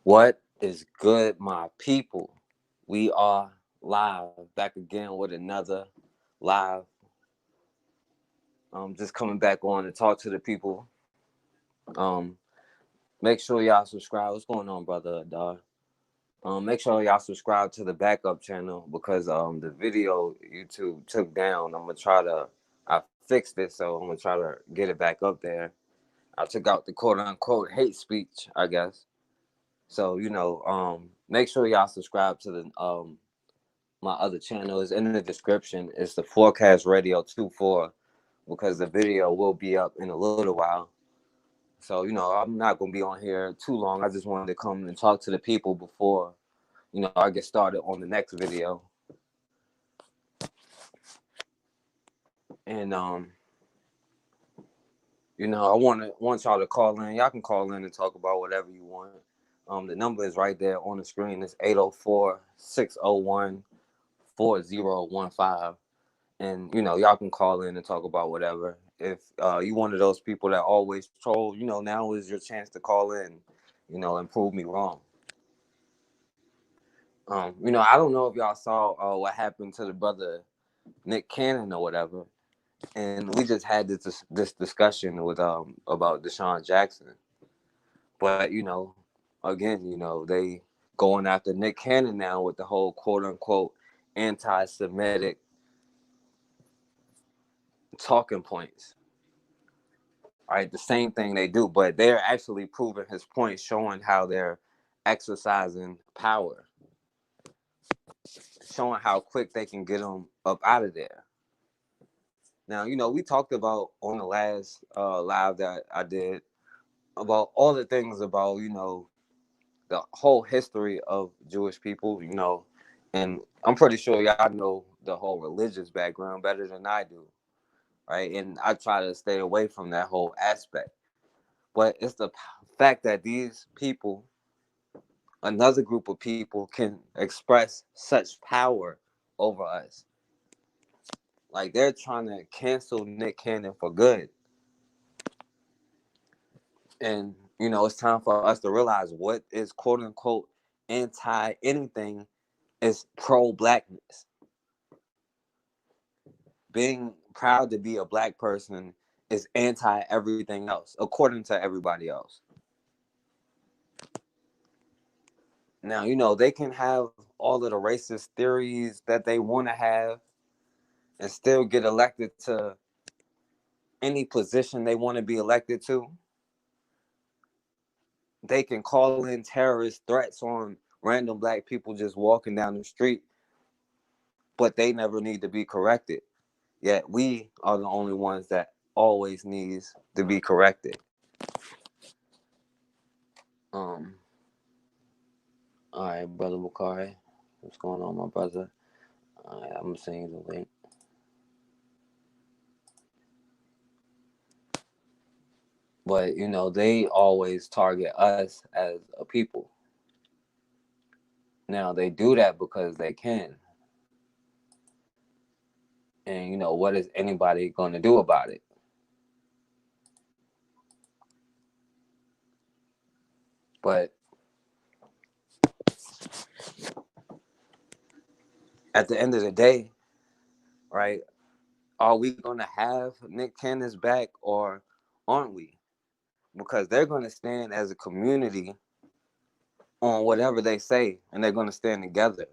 What is good, my people? We are live back again with another live. Just coming back on to talk to the people. Um, Make sure y'all subscribe. What's going on, brother Adar? Make sure y'all subscribe to the backup channel because the video YouTube took down. I fixed it, so I'm gonna try to get it back up there. I took out the quote unquote hate speech, I guess. So make sure y'all subscribe to the my other channel is in the description. It's the Forecast Radio 24 because the video will be up in a little while. So, I'm not gonna be on here too long. I just wanted to come and talk to the people before, I get started on the next video. And I want y'all to call in. Y'all can call in and talk about whatever you want. The number is right there on the screen. It's 804-601-4015. And y'all can call in and talk about whatever. If you one of those people that always troll, now is your chance to call in, and prove me wrong. I don't know if y'all saw what happened to the brother Nick Cannon or whatever, and we just had this discussion with about Deshaun Jackson. But again, they going after Nick Cannon now with the whole quote unquote anti-Semitic talking points. Right, the same thing they do, but they're actually proving his point, showing how they're exercising power, showing how quick they can get him up out of there. Now, we talked about on the last live that I did about all the things about the whole history of Jewish people, and I'm pretty sure y'all know the whole religious background better than I do, right? And I try to stay away from that whole aspect. But it's the fact that these people, another group of people, can express such power over us. Like they're trying to cancel Nick Cannon for good. And, it's time for us to realize what is quote unquote anti anything is pro blackness. Being proud to be a black person is anti everything else, according to everybody else. Now, they can have all of the racist theories that they want to have and still get elected to any position they want to be elected to. They can call in terrorist threats on random black people just walking down the street, but they never need to be corrected. Yet we are the only ones that always needs to be corrected. Um, all right, brother Bakari, what's going on, my brother? All right, I'm sending you the link. But they always target us as a people. Now they do that because they can. And what is anybody going to do about it? But at the end of the day, right, are we going to have Nick Cannon's back or aren't we? Because they're going to stand as a community on whatever they say, and they're going to stand together.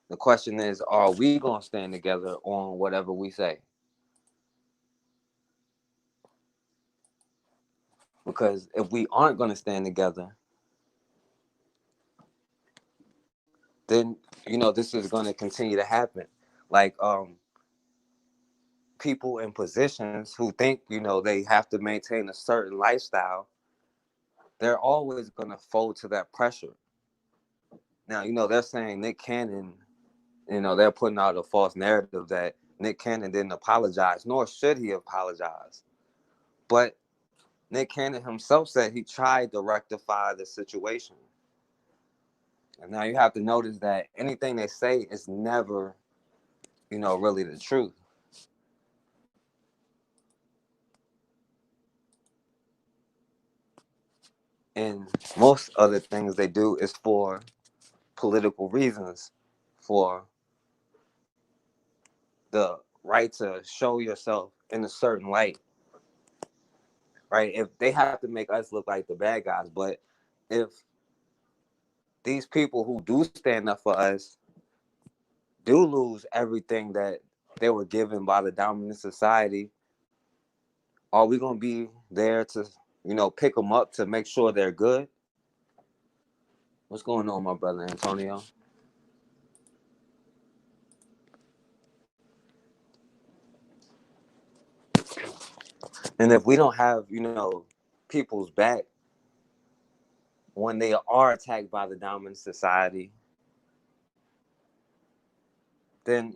The question is, are we going to stand together on whatever we say? Because if we aren't going to stand together, then this is going to continue to happen. Like people in positions who think they have to maintain a certain lifestyle, they're always going to fold to that pressure. Now they're saying Nick Cannon, they're putting out a false narrative that Nick Cannon didn't apologize, nor should he apologize. But Nick Cannon himself said he tried to rectify the situation. And now you have to notice that anything they say is never, really the truth. And most of the things they do is for political reasons, for the right to show yourself in a certain light, right? If they have to make us look like the bad guys, but if these people who do stand up for us do lose everything that they were given by the dominant society, are we going to be there to, pick them up to make sure they're good? What's going on, my brother Antonio? And if we don't have, people's back when they are attacked by the dominant society, then,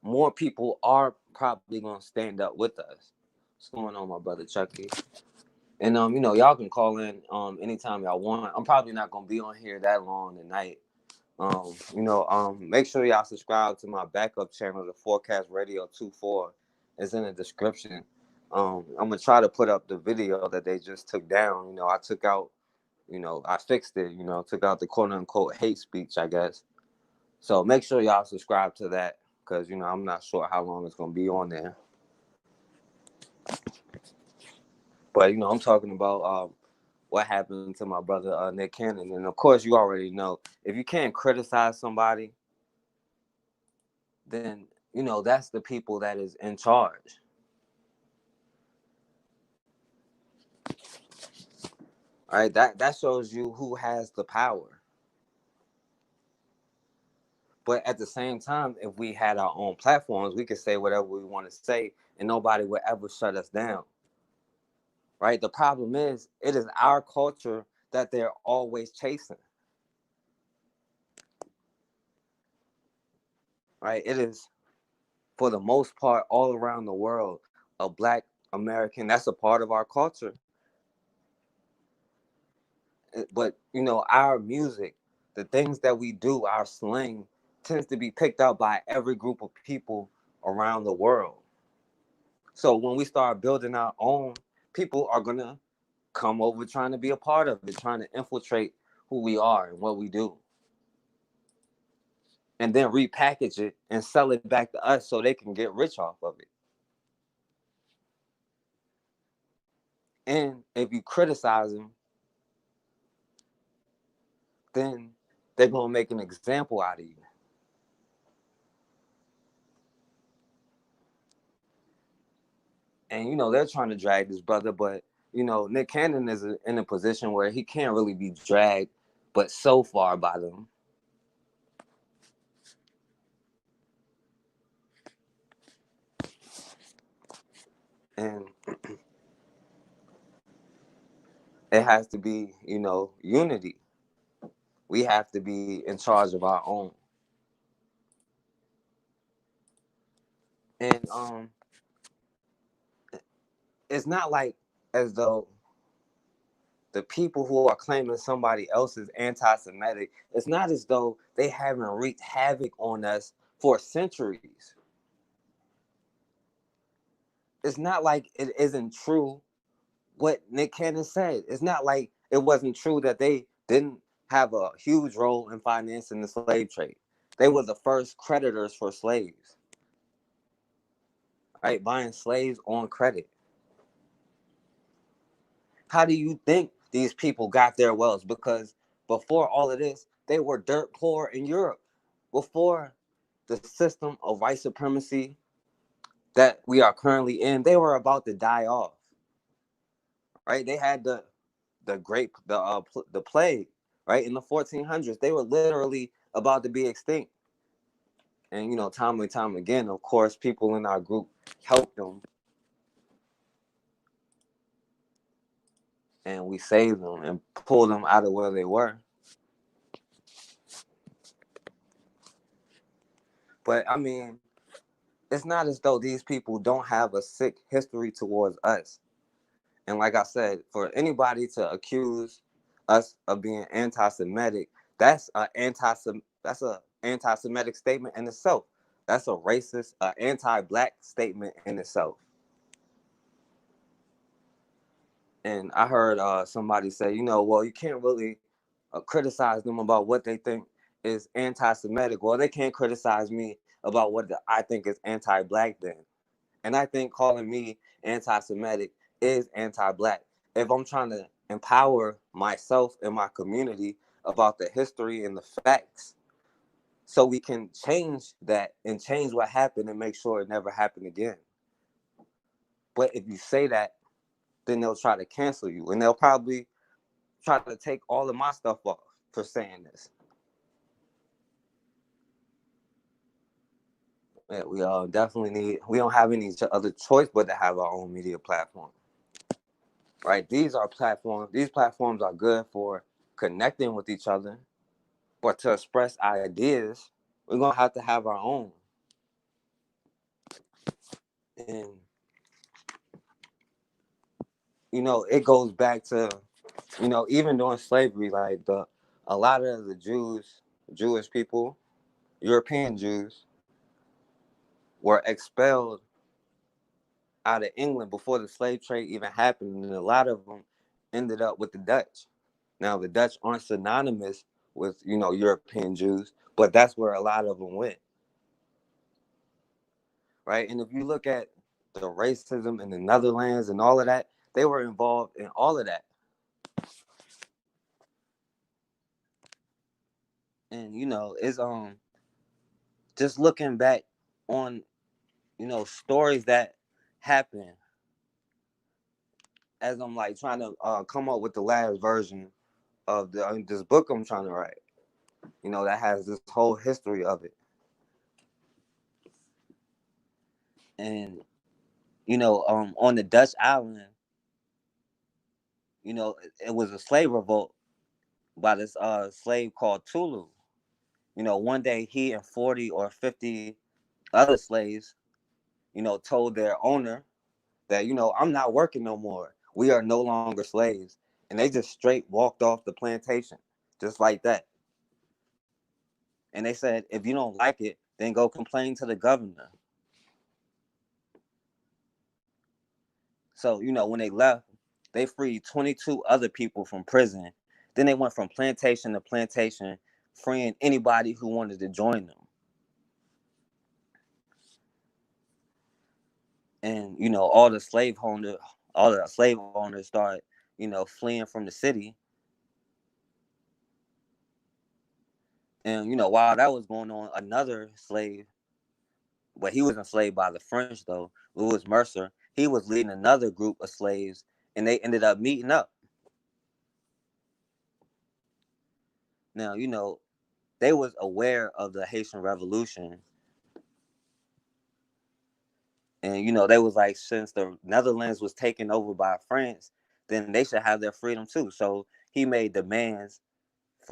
more people are probably going to stand up with us. What's going on, my brother Chucky? And, y'all can call in anytime y'all want. I'm probably not going to be on here that long tonight. Make sure y'all subscribe to my backup channel, the Forecast Radio 24. It's in the description. I'm gonna try to put up the video that they just took down. I took out, I fixed it. Took out the quote unquote hate speech, I guess. So make sure y'all subscribe to that because I'm not sure how long it's gonna be on there. But I'm talking about what happened to my brother Nick Cannon, and of course you already know if you can't criticize somebody, then that's the people that is in charge. All right, that shows you who has the power. But at the same time, if we had our own platforms, we could say whatever we want to say and nobody would ever shut us down. Right? The problem is it is our culture that they're always chasing. Right? It is, for the most part, all around the world, a Black American, that's a part of our culture. But our music, the things that we do, our slang tends to be picked up by every group of people around the world. So when we start building our own, people are gonna come over trying to be a part of it, trying to infiltrate who we are and what we do, and then repackage it and sell it back to us so they can get rich off of it. And if you criticize them, then they're gonna make an example out of you. And they're trying to drag this brother, but Nick Cannon is in a position where he can't really be dragged, but so far by them. And it has to be, unity. We have to be in charge of our own. And it's not like as though the people who are claiming somebody else is anti-Semitic, it's not as though they haven't wreaked havoc on us for centuries. It's not like it isn't true what Nick Cannon said. It's not like it wasn't true that they didn't have a huge role in financing the slave trade. They were the first creditors for slaves, right? Buying slaves on credit. How do you think these people got their wealth? Because before all of this, they were dirt poor in Europe. Before the system of white supremacy that we are currently in, they were about to die off. Right? They had the plague, right, in the 1400s. They were literally about to be extinct. And time and time again, of course, people in our group helped them, and we saved them and pulled them out of where they were. But I mean, it's not as though these people don't have a sick history towards us. And like I said, for anybody to accuse us of being anti-Semitic, that's a anti-Semitic statement in itself. That's a racist, anti-Black statement in itself. And I heard somebody say, well, you can't really criticize them about what they think is anti-Semitic. Well, they can't criticize me about what I think is anti-Black then. And I think calling me anti-Semitic is anti-Black. If I'm trying to empower myself and my community about the history and the facts, so we can change that and change what happened and make sure it never happened again. But if you say that, then they'll try to cancel you, and they'll probably try to take all of my stuff off for saying this. Yeah, we definitely need. We don't have any other choice but to have our own media platform, right? These are platforms. These platforms are good for connecting with each other, but to express ideas, we're gonna have to have our own. And it goes back to even during slavery, like a lot of the Jewish people, European Jews, were expelled out of England before the slave trade even happened, and a lot of them ended up with the Dutch. Now the Dutch aren't synonymous with European Jews, but that's where a lot of them went, right? And if you look at the racism in the Netherlands and all of that, they were involved in all of that. And it's just looking back on stories that happen as I'm like trying to come up with the last version of this book I'm trying to write. That has this whole history of it. And on the Dutch island, it was a slave revolt by this slave called Tulu. One day he and 40 or 50 other slaves, told their owner that, I'm not working no more. We are no longer slaves. And they just straight walked off the plantation, just like that. And they said, if you don't like it, then go complain to the governor. So, when they left, they freed 22 other people from prison. Then they went from plantation to plantation, freeing anybody who wanted to join them. And, all the slave owners started, fleeing from the city. And, while that was going on, another slave, but he was enslaved by the French, though, Louis Mercer, he was leading another group of slaves, and they ended up meeting up. Now, they was aware of the Haitian Revolution. And, they was like, since the Netherlands was taken over by France, then they should have their freedom too. So he made demands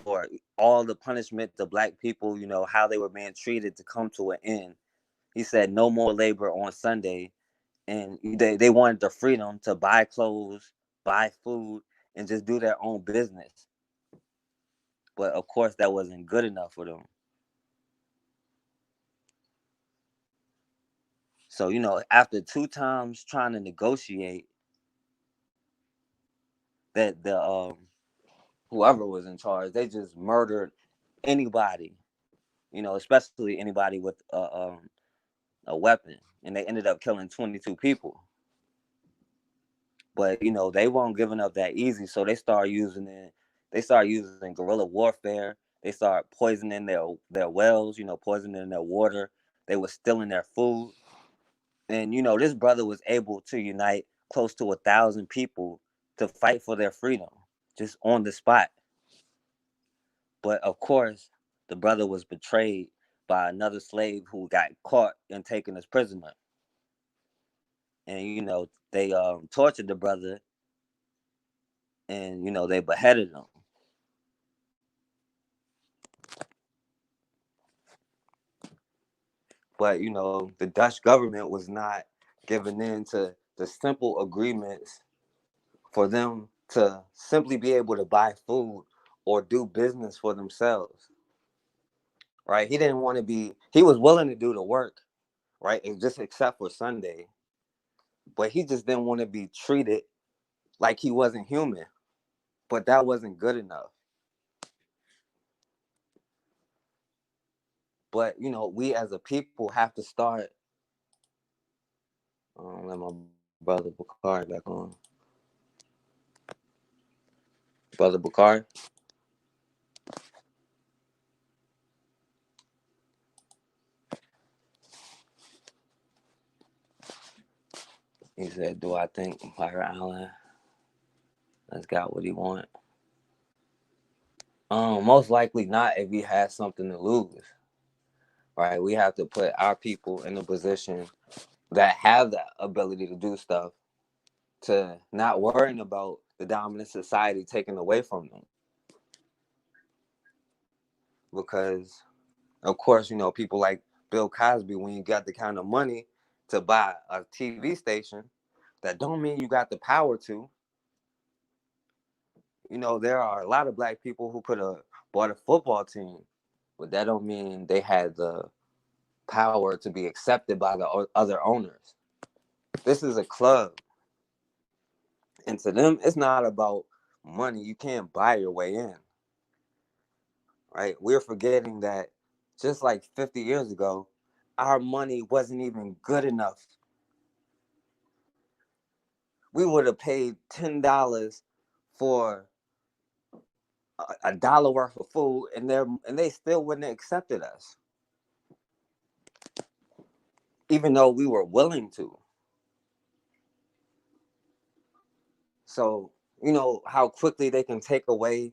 for all the punishment to Black people, how they were being treated to come to an end. He said no more labor on Sunday. And they wanted the freedom to buy clothes, buy food, and just do their own business. But of course, that wasn't good enough for them. So, after 2 times trying to negotiate, that the whoever was in charge, they just murdered anybody, especially anybody with a weapon, and they ended up killing 22 people. But they weren't giving up that easy, so they started using it. They started using guerrilla warfare. They started poisoning their wells, poisoning their water. They were stealing their food, and this brother was able to unite close to 1,000 people to fight for their freedom, just on the spot. But of course, the brother was betrayed by another slave who got caught and taken as prisoner. And they tortured the brother, and they beheaded him. But the Dutch government was not giving in to the simple agreements for them to simply be able to buy food or do business for themselves. Right? He didn't want to be. He was willing to do the work, right, and just except for Sunday. But he just didn't want to be treated like he wasn't human. But that wasn't good enough. But you know, we as a people have to start. Let my brother Bakari back on. Brother Bakari. He said, "Do I think Fire Allen has got what he want?" Most likely not if he has something to lose. Right? We have to put our people in a position that have the ability to do stuff, to not worrying about the dominant society taking away from them. Because, of course, you know, people like Bill Cosby, when you got the kind of money to buy a TV station, that don't mean you got the power to. You know, there are a lot of black people who could have bought a football team, but that don't mean they had the power to be accepted by the other owners. This is a club. And to them, it's not about money. You can't buy your way in. Right? We're forgetting that just like 50 years ago, our money wasn't even good enough. We would have paid $10 for a dollar worth of food, and they still wouldn't have accepted us, even though we were willing to. So, you know how quickly they can take away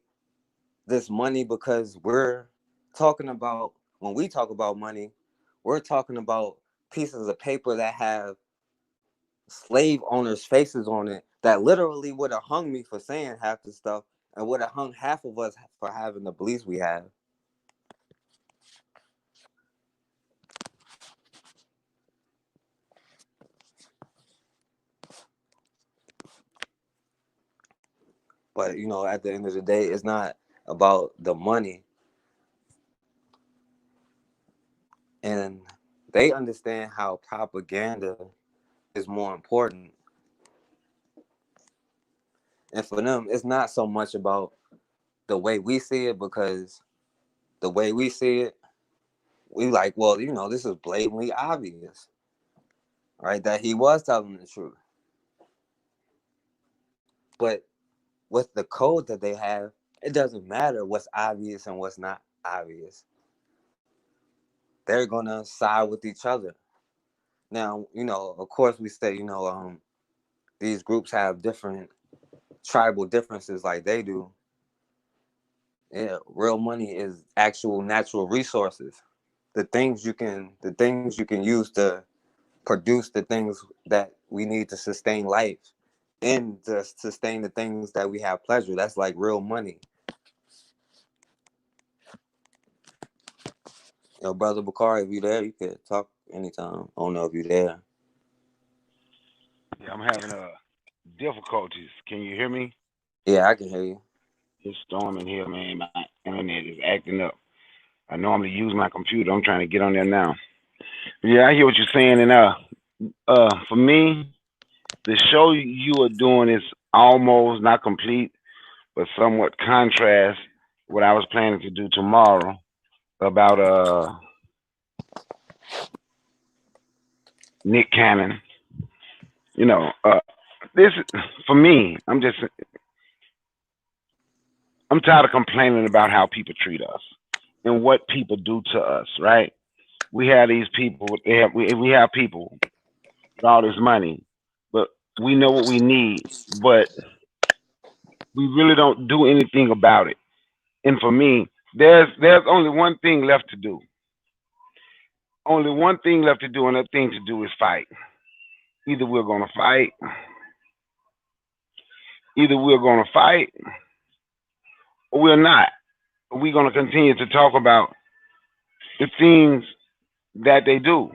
this money, because we're talking about, when we talk about money, we're talking about pieces of paper that have slave owners' faces on it that literally would have hung me for saying half the stuff, and would have hung half of us for having the beliefs we have. But you know, at the end of the day, it's not about the money. And they understand how propaganda is more important. And for them, it's not so much about the way we see it, because the way we see it, we like, well, you know, this is blatantly obvious, right? That he was telling the truth. But with the code that they have, it doesn't matter what's obvious and what's not obvious. They're gonna side with each other. Now, you know, of course, we say, you know, these groups have different tribal differences, like they do. Yeah, real money is actual natural resources. The things you can use to produce the things that we need to sustain life, and to sustain the things that we have pleasure. That's like real money. Yo, brother Bakari, if you there, you could talk anytime. I don't know if you there. Yeah, I'm having difficulties. Can you hear me? Yeah, I can hear you. It's storming here, man. My internet is acting up. I normally use my computer. I'm trying to get on there now. Yeah, I hear what you're saying, and for me, the show you are doing is almost not complete, but somewhat contrast what I was planning to do tomorrow about Nick Cannon. You know, this for me. I'm tired of complaining about how people treat us and what people do to us. Right? We have these people. We have people with all this money, but we know what we need, but we really don't do anything about it. And for me, there's only one thing left to do. Only one thing left to do, and that thing to do is fight. Either we're gonna fight, either we're gonna fight, or we're not. We're gonna continue to talk about the things that they do.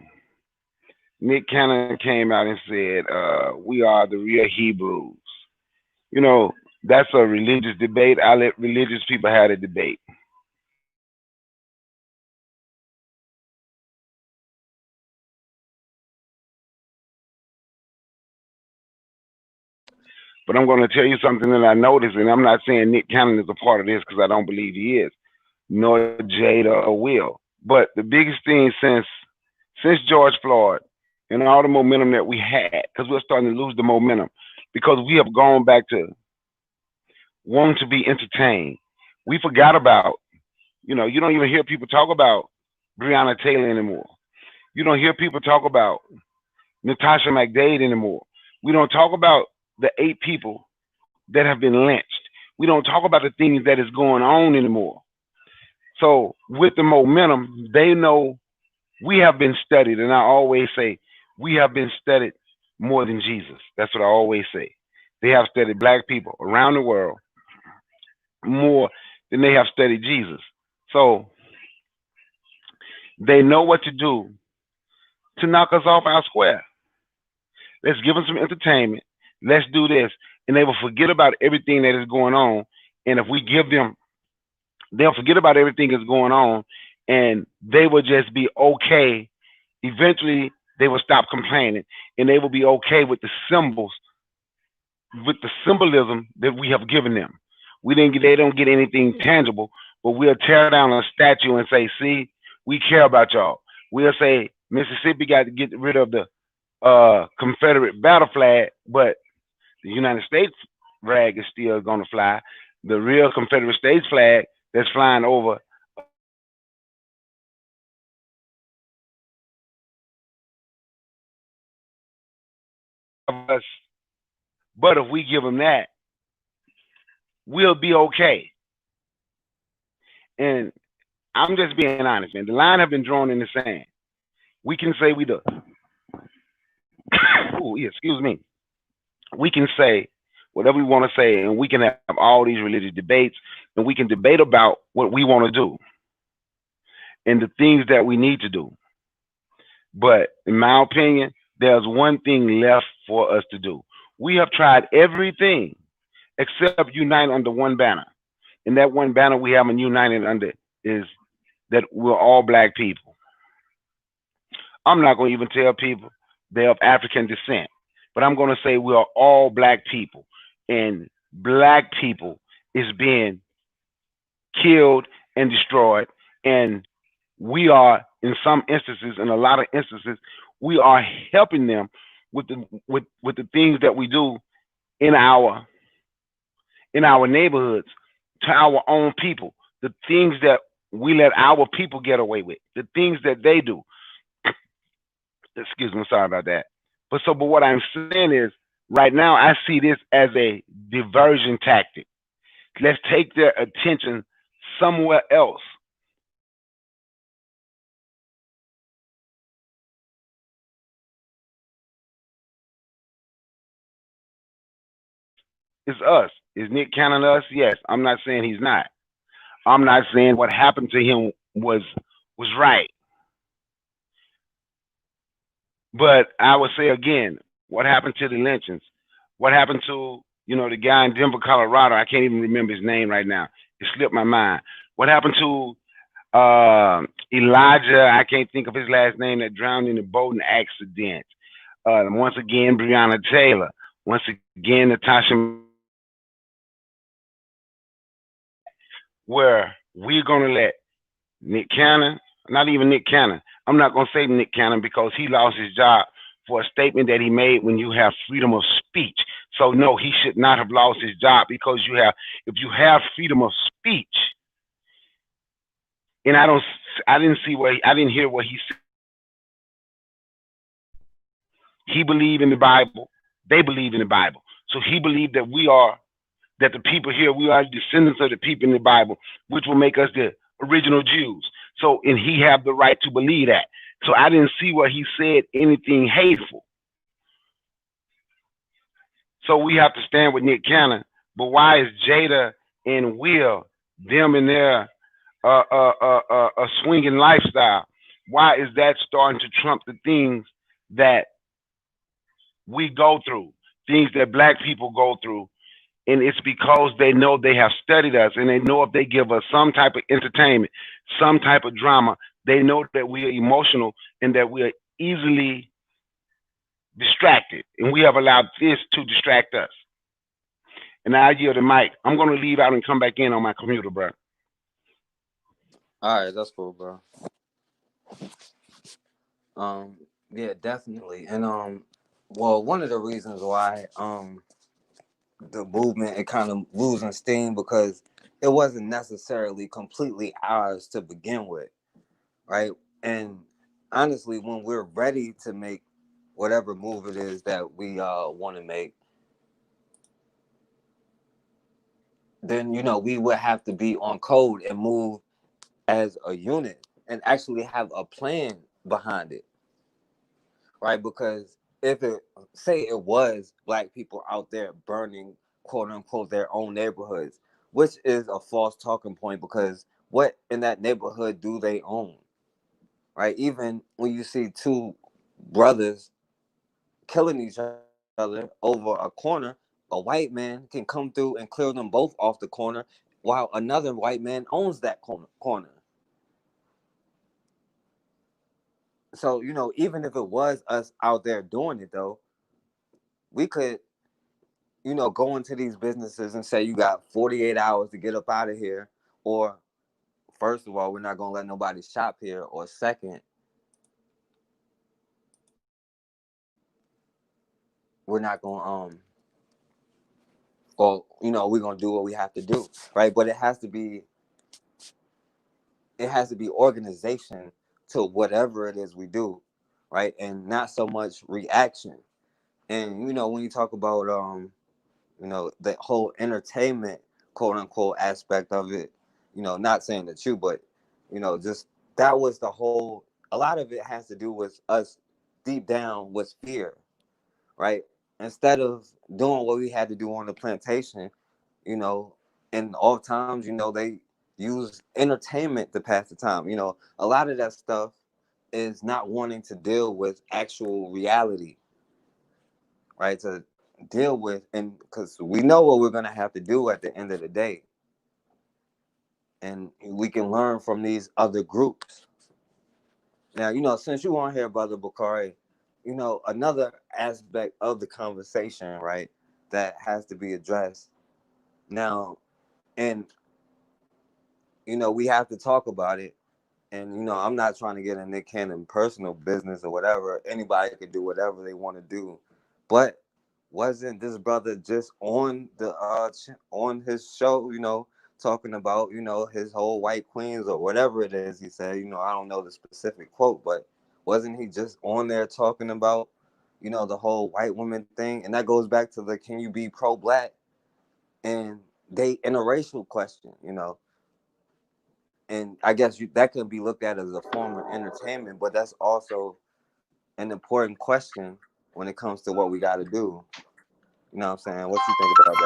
Nick Cannon came out and said, "We are the real Hebrews." You know, that's a religious debate. I let religious people have a debate. But I'm going to tell you something that I noticed, and I'm not saying Nick Cannon is a part of this because I don't believe he is, nor Jada or Will. But the biggest thing since George Floyd and all the momentum that we had, because we're starting to lose the momentum, because we have gone back to wanting to be entertained. We forgot about, you don't even hear people talk about Breonna Taylor anymore. You don't hear people talk about Natasha McDade anymore. We don't talk about the 8 people that have been lynched. We don't talk about the things that is going on anymore. So with the momentum, they know we have been studied, and I always say we have been studied more than Jesus. That's what I always say. They have studied black people around the world more than they have studied Jesus. So they know what to do to knock us off our square. Let's give them some entertainment. Let's do this. And they will forget about everything that is going on. And if we give them, they'll forget about everything that's going on and they will just be okay. Eventually, they will stop complaining and they will be okay with the symbols, with the symbolism that we have given them. They don't get anything tangible, but we'll tear down a statue and say, see, we care about y'all. We'll say Mississippi got to get rid of the Confederate battle flag, but the United States flag is still going to fly. The real Confederate States flag that's flying over us. But if we give them that, we'll be okay. And I'm just being honest, man. The line have been drawn in the sand. We can say we do. Ooh, yeah, excuse me. We can say whatever we want to say, and we can have all these religious debates, and we can debate about what we want to do and the things that we need to do. But in my opinion, there's one thing left for us to do. We have tried everything except unite under one banner. And that one banner we haven't united under is that we're all black people. I'm not going to even tell people they're of African descent, but I'm going to say we are all black people. And black people is being killed and destroyed. And we are, in some instances, in a lot of instances, we are helping them with the things that we do in our neighborhoods to our own people. The things that we let our people get away with, the things that they do. Excuse me, sorry about that. But what I'm saying is, right now I see this as a diversion tactic. Let's take their attention somewhere else. It's us. Is Nick Cannon us? Yes. I'm not saying he's not. I'm not saying what happened to him was right. But I would say again, what happened to the lynchings? What happened to, the guy in Denver, Colorado? I can't even remember his name right now. It slipped my mind. What happened to Elijah? I can't think of his last name, that drowned in the boating accident. Once again, Breonna Taylor. Once again, Natasha, where we're going to let Nick Cannon, not even Nick Cannon. I'm not going to say Nick Cannon because he lost his job for a statement that he made when you have freedom of speech. So no, he should not have lost his job because if you have freedom of speech, and I didn't hear what he said. He believed in the Bible. They believe in the Bible. So he believed that the people here, we are descendants of the people in the Bible, which will make us the original Jews. So, and he have the right to believe that. So I didn't see where he said anything hateful. So we have to stand with Nick Cannon. But why is Jada and Will, them and their a swinging lifestyle, why is that starting to trump the things that we go through, things that black people go through? And it's because they know they have studied us and they know if they give us some type of entertainment, some type of drama, they know that we are emotional and that we are easily distracted. And we have allowed this to distract us. And now I yield the mic. I'm gonna leave out and come back in on my computer, bro. All right, that's cool, bro. Um, yeah, definitely. And well, one of the reasons why the movement it kind of losing steam because it wasn't necessarily completely ours to begin with, right? And honestly, when we're ready to make whatever move it is that we want to make, then we would have to be on code and move as a unit and actually have a plan behind it, right? Because if it say it was black people out there burning quote unquote their own neighborhoods, which is a false talking point because what in that neighborhood do they own, right? Even when you see two brothers killing each other over a corner, a white man can come through and clear them both off the corner while another white man owns that corner. So, even if it was us out there doing it though, we could, go into these businesses and say you got 48 hours to get up out of here. Or first of all, we're not gonna let nobody shop here. Or second, we're not gonna or we're gonna do what we have to do, right? But it has to be organization to whatever it is we do, right? And not so much reaction. And when you talk about the whole entertainment quote unquote aspect of it, not saying that you, but just that was the whole, a lot of it has to do with us deep down with fear, right? Instead of doing what we had to do on the plantation, you know and oftentimes they use entertainment to pass the time. A lot of that stuff is not wanting to deal with actual reality, right? To deal with, and because we know what we're going to have to do at the end of the day, and we can learn from these other groups. Now, since you on here, brother Bakari, another aspect of the conversation, right, that has to be addressed now, and we have to talk about it. And I'm not trying to get in Nick Cannon personal business or whatever. Anybody can do whatever they want to do, but wasn't this brother just on the on his show, talking about his whole white queens or whatever it is he said? I don't know the specific quote, but wasn't he just on there talking about the whole white woman thing? And that goes back to the can you be pro-black and they interracial question, and I guess that could be looked at as a form of entertainment, but that's also an important question when it comes to what we got to do. You know what I'm saying? What you think about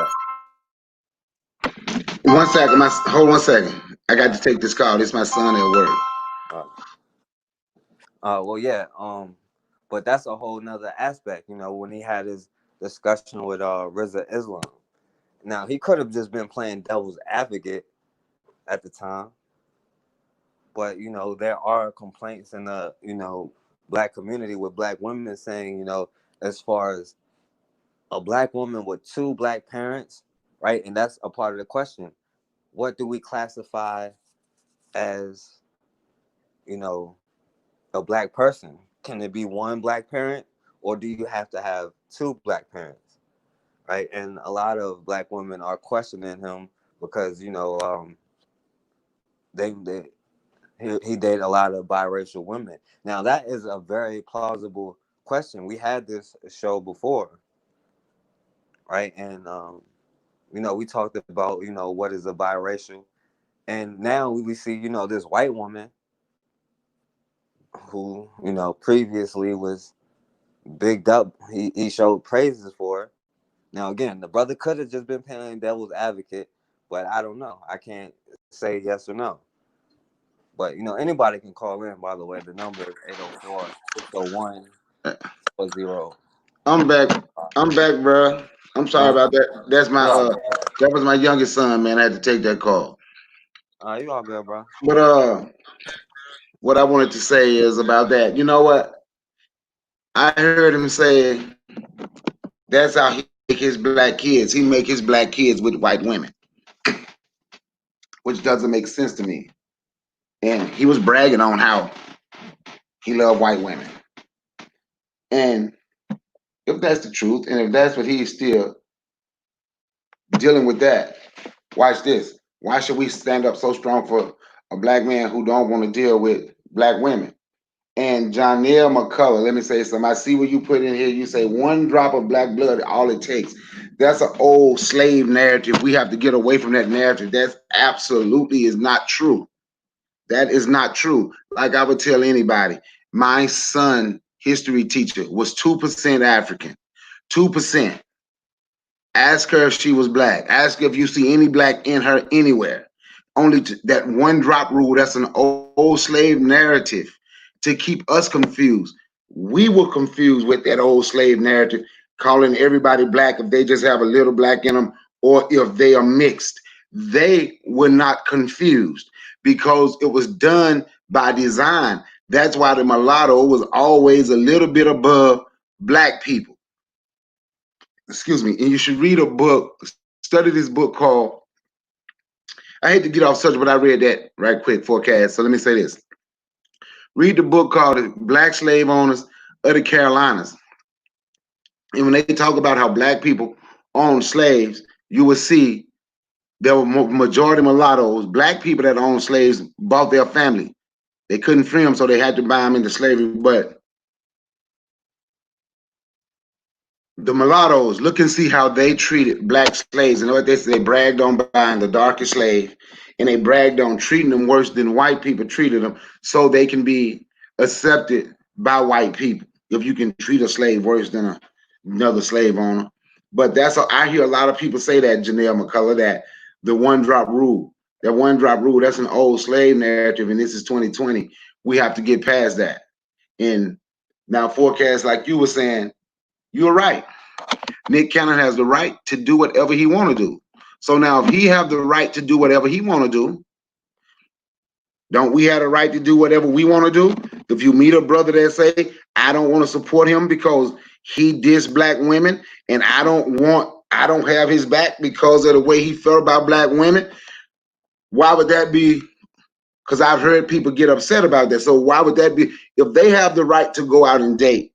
that? 1 second, hold 1 second. I got to take this call. This is my son at work. Uh, well, yeah. But that's a whole nother aspect. When he had his discussion with Rizza Islam. Now he could have just been playing devil's advocate at the time, but there are complaints in the black community with black women saying as far as a black woman with two black parents, right? And that's a part of the question. What do we classify as, you know, a black person? Can it be one black parent, or do you have to have two black parents, right? And a lot of black women are questioning him because they he dated a lot of biracial women. Now that is a very plausible question. We had this show before, right? And we talked about what is a biracial, and now we see this white woman who previously was bigged up. He showed praises for her. Now again, the brother could have just been playing devil's advocate, but I don't know. I can't say yes or no. But anybody can call in. By the way, the number is 804-601-40. I'm back. I'm back, bro. I'm sorry Uh, about that. That's my you all good. that was my youngest son, man. I had to take that call. You all good, bro. But what I wanted to say is about that. You know what? I heard him say that's how he his black kids. He make his black kids with white women, which doesn't make sense to me. And he was bragging on how he loved white women. And if that's the truth, and if that's what he's still dealing with that, watch this. Why should we stand up so strong for a black man who don't want to deal with black women? And Jonelle McCullough, let me say something. I see what you put in here. You say one drop of black blood, all it takes. That's an old slave narrative. We have to get away from that narrative. That absolutely is not true. That is not true. Like I would tell anybody, my son, history teacher, was 2% African. 2%. Ask her if she was black. Ask her if you see any black in her anywhere. Only that one drop rule, that's an old slave narrative to keep us confused. We were confused with that old slave narrative, calling everybody black if they just have a little black in them or if they are mixed. They were not confused because it was done by design. That's why the mulatto was always a little bit above black people. Excuse me. And you should read a book, study this book called, I hate to get off subject, but I read that right quick, forecast. So let me say this. Read the book called Black Slave Owners of the Carolinas. And when they talk about how black people owned slaves, you will see there were majority mulattoes. Black people that owned slaves bought their family. They couldn't free them, so they had to buy them into slavery. But the mulattoes, look and see how they treated black slaves. And what they said, they bragged on buying the darkest slave, and they bragged on treating them worse than white people treated them, so they can be accepted by white people. If you can treat a slave worse than another slave owner. But I hear a lot of people say that, Jonelle McCullough, that the one drop rule, that's an old slave narrative, and this is 2020. We have to get past that. And now, forecast, like you were saying, you're right. Nick Cannon has the right to do whatever he want to do. So now, if he have the right to do whatever he want to do, don't we have the right to do whatever we want to do? If you meet a brother that say, I don't want to support him because he dissed black women, and I don't have his back because of the way he felt about black women, why would that be? Because I've heard people get upset about that. So why would that be? If they have the right to go out and date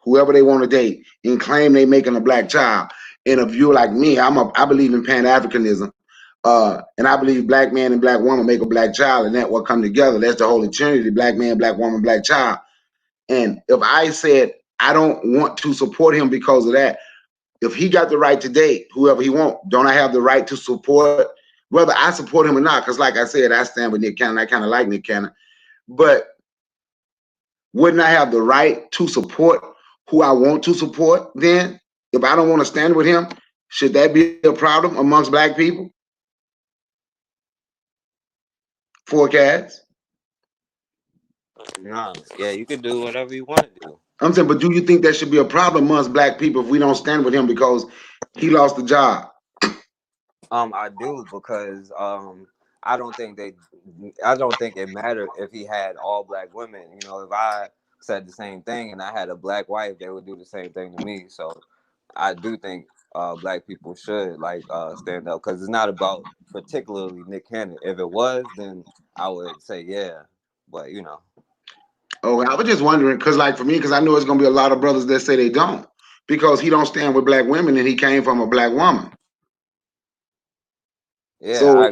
whoever they want to date and claim they making a black child, and if you're like me, I believe in Pan-Africanism, and I believe black man and black woman make a black child, and that will come together. That's the Holy Trinity: black man, black woman, black child. And if I said I don't want to support him because of that, if he got the right to date whoever he want, don't I have the right to support whether I support him or not? Because like I said, I stand with Nick Cannon. I kind of like Nick Cannon, but wouldn't I have the right to support who I want to support then? If I don't want to stand with him, should that be a problem amongst black people? Forecast. No, yeah, you can do whatever you want to do. I'm saying, but do you think that should be a problem amongst black people if we don't stand with him because he lost the job? I do because I don't think I don't think it mattered if he had all black women. You know, if I said the same thing and I had a black wife, they would do the same thing to me. So I do think black people should stand up because it's not about particularly Nick Cannon. If it was, then I would say yeah. But you know, Oh, I was just wondering because, like, for me, because I know it's gonna be a lot of brothers that say they don't because he don't stand with black women and he came from a black woman. yeah, So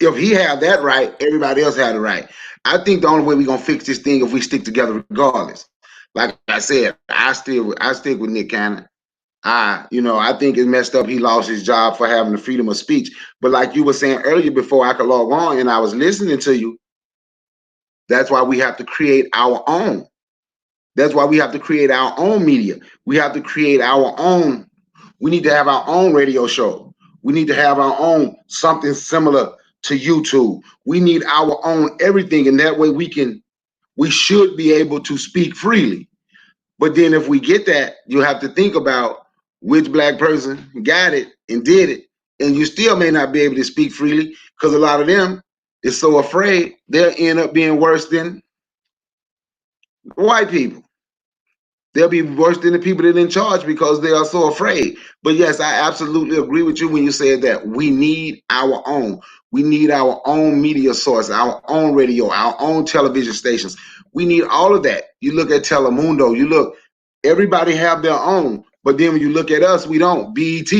if he had that right, everybody else had it right. I think the only way we're gonna fix this thing if we stick together regardless. Like I said, I stick with Nick Cannon. I think it's messed up he lost his job for having the freedom of speech. But like you were saying earlier before I could log on and I was listening to you, that's why we have to create our own. That's why we have to create our own media. We have to create our own. We need to have our own radio show. We need to have our own something similar to YouTube. We need our own everything, and that way we should be able to speak freely. But then if we get that, you have to think about which black person got it and did it, and you still may not be able to speak freely because a lot of them is so afraid they'll end up being worse than white people. They'll be worse than the people that are in charge because they are so afraid. But yes, I absolutely agree with you when you said that we need our own. We need our own media source, our own radio, our own television stations. We need all of that. You look at Telemundo, you look, everybody have their own. But then when you look at us, we don't. BET,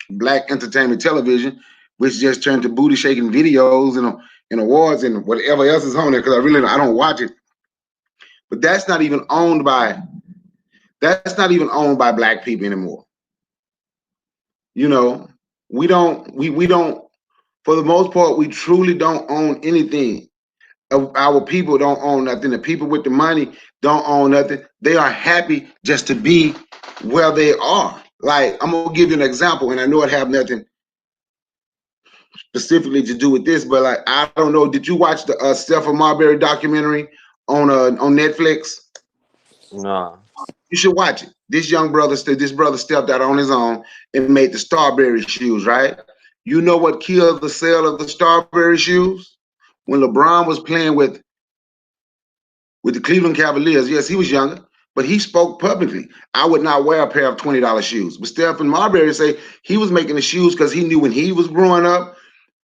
Black Entertainment Television, which just turned to booty shaking videos and awards and whatever else is on there, because I don't watch it. But that's not even owned by black people anymore. You know, we don't, for the most part, we truly don't own anything. Our people don't own nothing. The people with the money don't own nothing. They are happy just to be where they are. Like, I'm gonna give you an example, and I know it have nothing specifically to do with this, but like, I don't know. Did you watch the Stephen Marbury documentary on Netflix? Nah. You should watch it. This brother stepped out on his own and made the Starberry shoes, right? You know what killed the sale of the Starberry shoes? When LeBron was playing with the Cleveland Cavaliers, yes, he was younger, but he spoke publicly. I would not wear a pair of $20 shoes. But Stephen Marbury say he was making the shoes because he knew when he was growing up,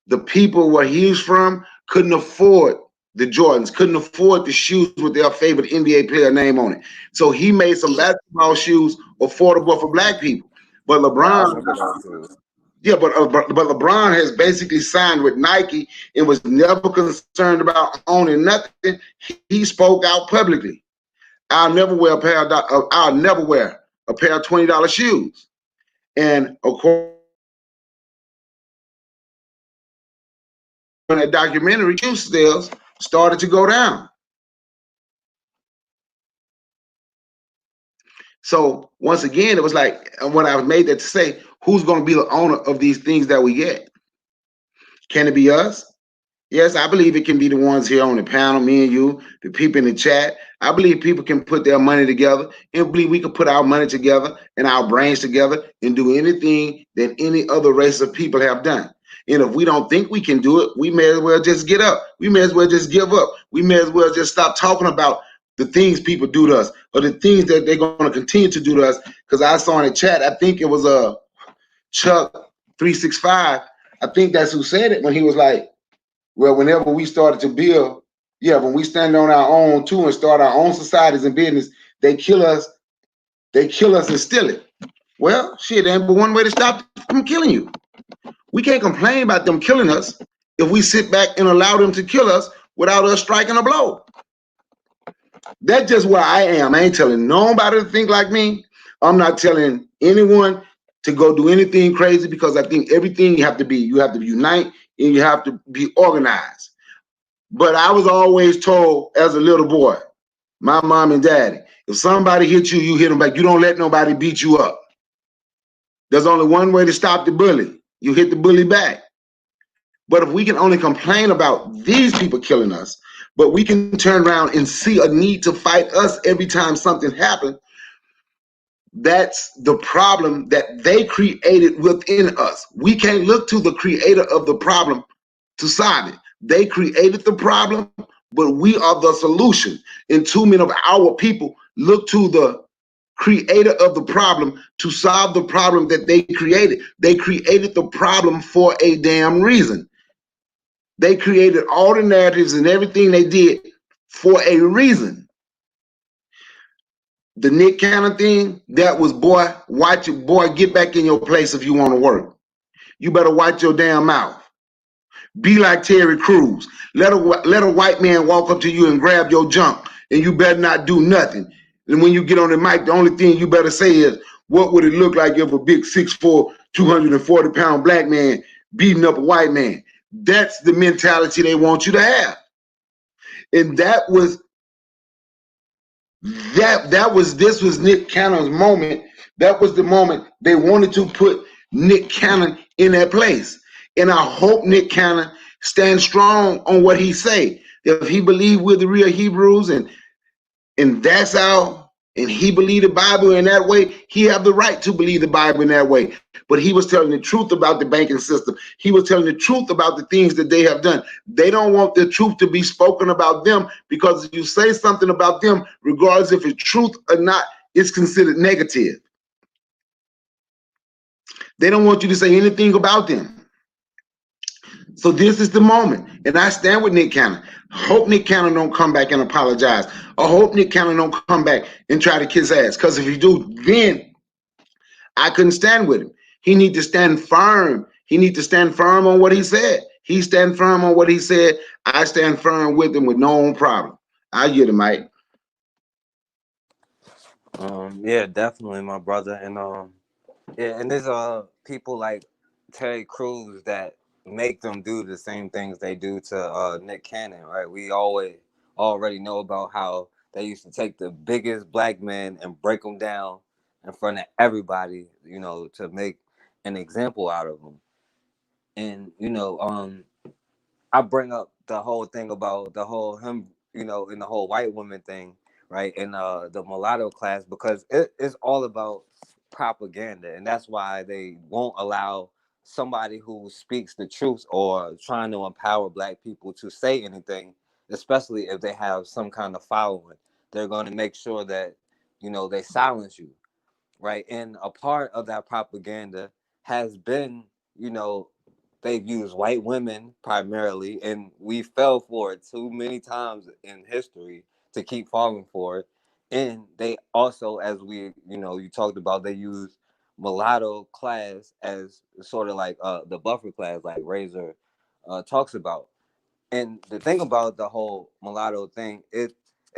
the people where he was from couldn't afford the Jordans, couldn't afford the shoes with their favorite NBA player name on it. So he made some basketball shoes affordable for black people. But Yeah, I LeBron, remember that too. yeah, but LeBron has basically signed with Nike and was never concerned about owning nothing. He spoke out publicly. I'll never wear a pair of $20 shoes. And according to that documentary, shoe sales started to go down. So once again, it was like, when I made that to say, who's going to be the owner of these things that we get? Can it be us? Yes, I believe it can be the ones here on the panel, me and you, the people in the chat. I believe people can put their money together, and believe we can put our money together and our brains together and do anything that any other race of people have done. And if we don't think we can do it, we may as well just get up. We may as well just give up. We may as well just stop talking about the things people do to us or the things that they're going to continue to do to us. Because I saw in the chat, I think it was Chuck 365. I think that's who said it when he was like, well, whenever we started to build, yeah, when we stand on our own too and start our own societies and business, they kill us and steal it. Well, shit, ain't but one way to stop them from killing you. We can't complain about them killing us if we sit back and allow them to kill us without us striking a blow. That's just where I am. I ain't telling nobody to think like me. I'm not telling anyone to go do anything crazy, because I think everything you have to unite and you have to be organized. But I was always told as a little boy, my mom and daddy, if somebody hit you, you hit them back. You don't let nobody beat you up. There's only one way to stop the bully. You hit the bully back. But if we can only complain about these people killing us, but we can turn around and see a need to fight us every time something happens, that's the problem that they created within us. We can't look to the creator of the problem to solve it. They created the problem, but we are the solution. And too many of our people look to the creator of the problem to solve the problem that they created. They created the problem for a damn reason. They created all the narratives and everything they did for a reason. The Nick Cannon thing, that was, boy, watch it, boy, get back in your place if you want to work. You better watch your damn mouth. Be like Terry Crews. Let a white man walk up to you and grab your junk, and you better not do nothing. And when you get on the mic, the only thing you better say is, what would it look like if a big 6'4", 240-pound black man beating up a white man? That's the mentality they want you to have. And this was Nick Cannon's moment. That was the moment they wanted to put Nick Cannon in that place. And I hope Nick Cannon stands strong on what he say. If he believe we're the real Hebrews and that's our and he believed the Bible in that way, he have the right to believe the Bible in that way. But he was telling the truth about the banking system. He was telling the truth about the things that they have done. They don't want the truth to be spoken about them, because if you say something about them, regardless if it's truth or not, it's considered negative. They don't want you to say anything about them. So this is the moment. And I stand with Nick Cannon. Hope Nick Cannon don't come back and apologize. I hope Nick Cannon don't come back and try to kiss ass. Because if you do, then I couldn't stand with him. He need to stand firm. He need to stand firm on what he said. He stand firm on what he said. I stand firm with him with no problem. I get him, Mike. Yeah, definitely, my brother. And yeah, and there's people like Terry Crews that make them do the same things they do to Nick Cannon, right? We always already know about how they used to take the biggest black men and break them down in front of everybody, to make an example out of them. And I bring up the whole thing about the whole him, in the whole white woman thing, right? And the mulatto class, because it's all about propaganda, and that's why they won't allow somebody who speaks the truth or trying to empower black people to say anything, especially if they have some kind of following. They're going to make sure that they silence you, right? And a part of that propaganda has been, you know, they've used white women primarily, and we fell for it too many times in history to keep falling for it. And they also, as you talked about, they use mulatto class as sort of like the buffer class, like Razor talks about. And the thing about the whole mulatto thing, it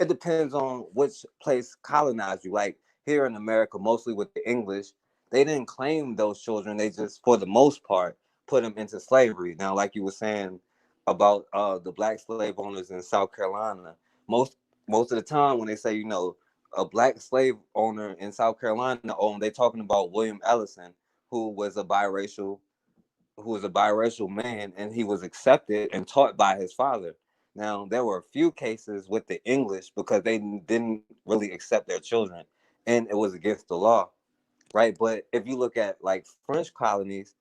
depends on which place colonized you. Like here in America, mostly with the English, they didn't claim those children. They just, for the most part, put them into slavery. Now, like you were saying about the black slave owners in South Carolina, most of the time when they say a black slave owner in South Carolina owned, they talking about William Ellison, who was a biracial man, and he was accepted and taught by his father. Now, there were a few cases with the English because they didn't really accept their children, and it was against the law, right? But if you look at like French colonies,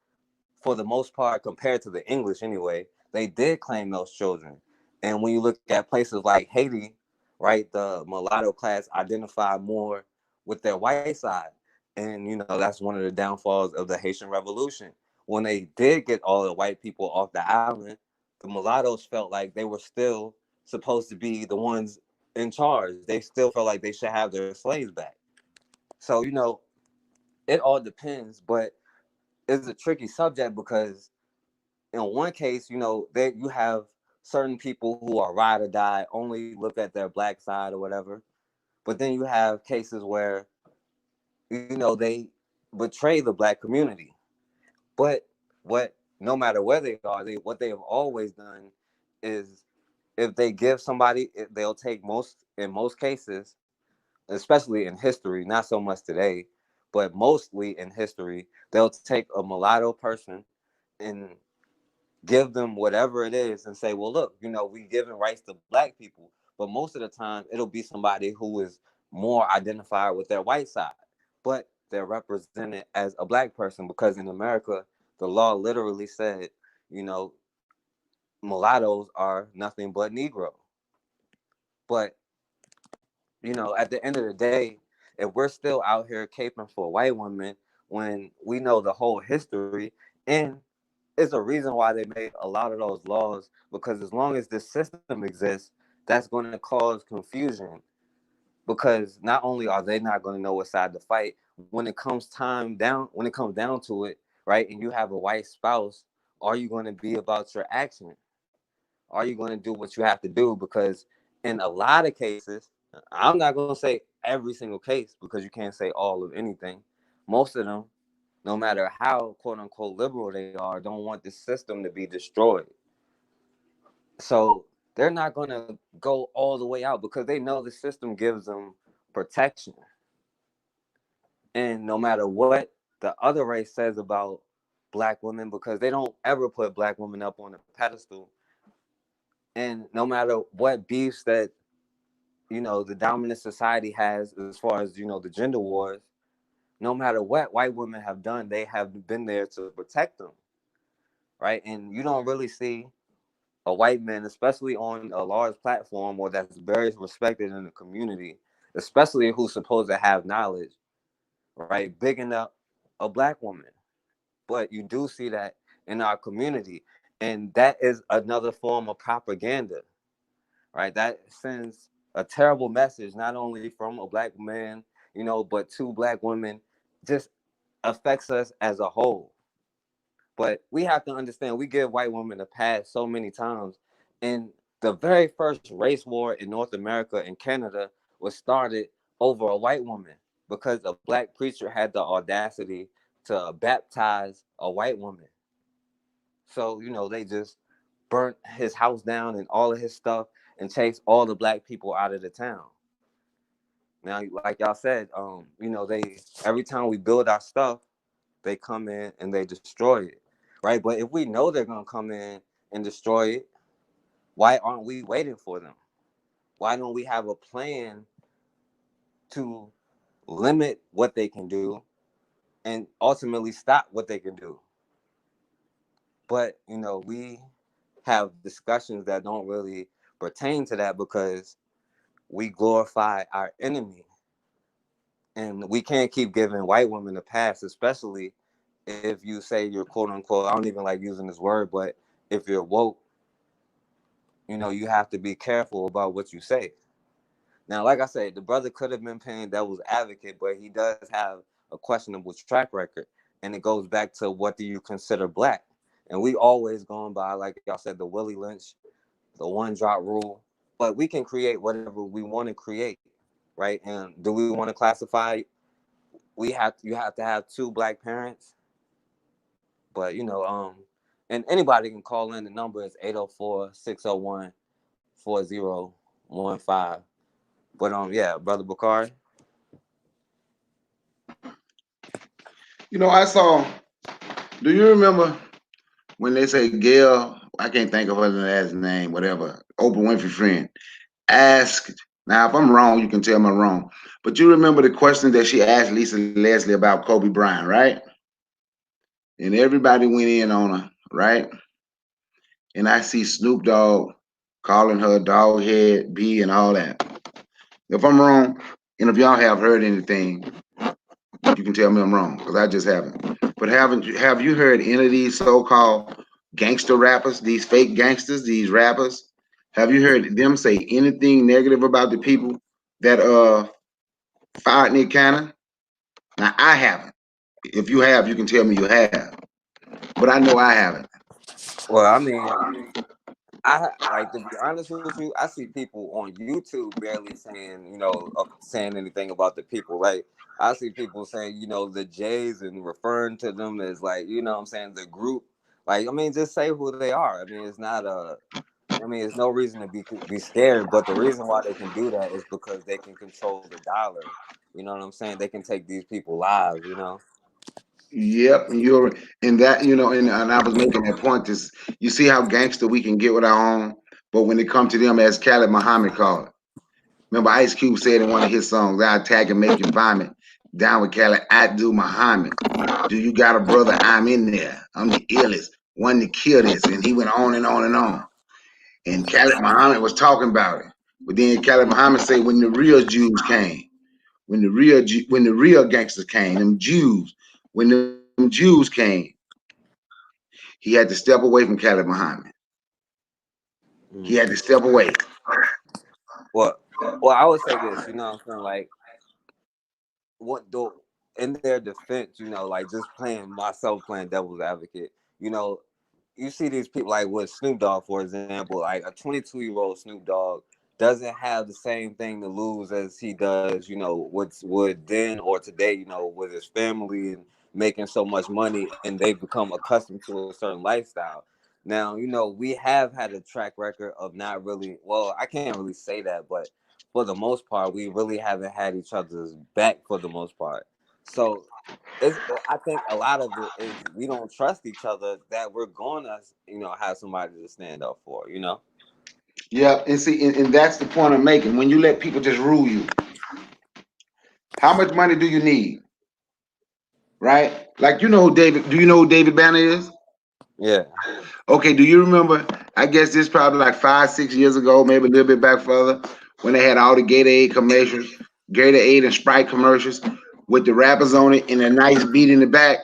for the most part, compared to the English anyway, they did claim those children. And when you look at places like Haiti, right, the mulatto class identified more with their white side. And, that's one of the downfalls of the Haitian Revolution. When they did get all the white people off the island, the mulattoes felt like they were still supposed to be the ones in charge. They still felt like they should have their slaves back. So, it all depends, but it's a tricky subject because in one case, that you have certain people who are ride or die, only look at their black side or whatever. But then you have cases where, they betray the black community. But no matter where they are, what they have always done is if they give somebody, they'll take in most cases, especially in history, not so much today, but mostly in history, they'll take a mulatto person and give them whatever it is and say, well, look, we giving rights to black people. But most of the time, it'll be somebody who is more identified with their white side, but they're represented as a black person because in America, the law literally said, you know, mulattoes are nothing but Negro. But, at the end of the day, if we're still out here caping for white women when we know the whole history, and it's a reason why they made a lot of those laws, because as long as this system exists, that's going to cause confusion, because not only are they not going to know what side to fight when it comes down to it, right, and you have a white spouse, are you going to be about your action? Are you going to do what you have to do? Because in a lot of cases, I'm not going to say every single case because you can't say all of anything. Most of them, no matter how quote unquote liberal they are, don't want the system to be destroyed. So they're not going to go all the way out because they know the system gives them protection. And no matter what the other race says about black women, because they don't ever put black women up on a pedestal, and no matter what beefs that the dominant society has as far as the gender wars. No matter what white women have done, they have been there to protect them, right? And you don't really see a white man, especially on a large platform or that's very respected in the community, especially who's supposed to have knowledge, right? Bigging up a black woman. But you do see that in our community. And that is another form of propaganda, right? That sends a terrible message, not only from a black man, but to black women, just affects us as a whole. But we have to understand we give white women a pass so many times. And the very first race war in North America and Canada was started over a white woman because a black preacher had the audacity to baptize a white woman. So, they just burnt his house down and all of his stuff and chased all the black people out of the town. Now, like y'all said, they every time we build our stuff, they come in and they destroy it, right? But if we know they're gonna come in and destroy it, why aren't we waiting for them? Why don't we have a plan to limit what they can do and ultimately stop what they can do? But we have discussions that don't really pertain to that because we glorify our enemy, and we can't keep giving white women a pass, especially if you say you're quote unquote, I don't even like using this word, but if you're woke, you have to be careful about what you say. Now, like I said, the brother could have been paying devil's advocate, but he does have a questionable track record. And it goes back to, what do you consider black? And we always going by, like y'all said, the Willie Lynch, the one drop rule. But we can create whatever we want to create, right? And do we want to classify? You have to have two black parents. But and anybody can call in. The number is 804-601-4015. But yeah, brother Bakari. I saw. Do you remember when they say Gail? I can't think of her last name. Whatever. Oprah Winfrey friend asked. Now, if I'm wrong, you can tell me I'm wrong. But you remember the question that she asked Lisa Leslie about Kobe Bryant, right? And everybody went in on her, right? And I see Snoop Dogg calling her dog head, B, and all that. If I'm wrong, and if y'all have heard anything, you can tell me I'm wrong because I just haven't. But have you heard any of these so-called gangster rappers, these fake gangsters, these rappers? Have you heard them say anything negative about the people that fired Nick Cannon? Now I haven't. If you have, you can tell me you have. But I know I haven't. Well, I mean, I like to be honest with you. I see people on YouTube barely saying, saying anything about the people. Right? I see people saying, the Jays and referring to them as like, what I'm saying, the group. Like, I mean, just say who they are. I mean, it's not a. I mean, there's no reason to be scared. But the reason why they can do that is because they can control the dollar. You know what I'm saying? They can take these people lives. Yep, and you're and that and I was making that point. Is you see how gangster we can get with our own, but when it comes to them, as Khaled Muhammad called it. Remember, Ice Cube said in one of his songs, "I attack and make you vomit." Down with Khaled, I do Muhammad. Do you got a brother? I'm in there. I'm the illest one to kill this, and he went on and on and on. And Khaled Muhammad was talking about it, but then Khaled Muhammad said, "When the real Jews came, when the real gangsters came, them Jews, when them Jews came." He had to step away from Khaled Muhammad. He had to Mm. step away. Well, I would say this. What I'm saying, like, what the in their defense, like just playing myself playing devil's advocate, you know, you see these people like with Snoop Dogg, for example, like a 22-year-old Snoop Dogg doesn't have the same thing to lose as he does, what's would then or today, with his family and making so much money, and they've become accustomed to a certain lifestyle. Now, we have had a track record of not really, well, I can't really say that, but for the most part, we really haven't had each other's back for the most part. So I think a lot of it is we don't trust each other that we're going to, have somebody to stand up for. Yeah, and see, and that's the point I'm making. When you let people just rule you, how much money do you need? Right? Like you know who David. Do you know who David Banner is? Yeah. Okay. Do you remember? I guess this probably like 5, 6 years ago, maybe a little bit back further, when they had all the Gatorade commercials, Gatorade and Sprite commercials with the rappers on it and a nice beat in the back.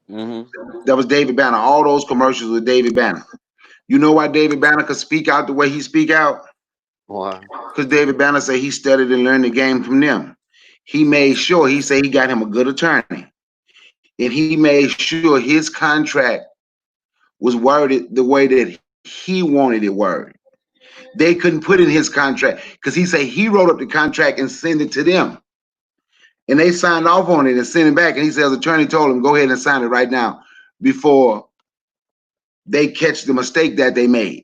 Mm-hmm. That was David Banner. All those commercials with David Banner. You know why David Banner could speak out the way he speak out? Why? Because David Banner said he studied and learned the game from them. He made sure, he said he got him a good attorney. And he made sure his contract was worded the way that he wanted it worded. They couldn't put in his contract because he said he wrote up the contract and sent it to them. And they signed off on it and sent it back. And he said his attorney told him, go ahead and sign it right now before they catch the mistake that they made.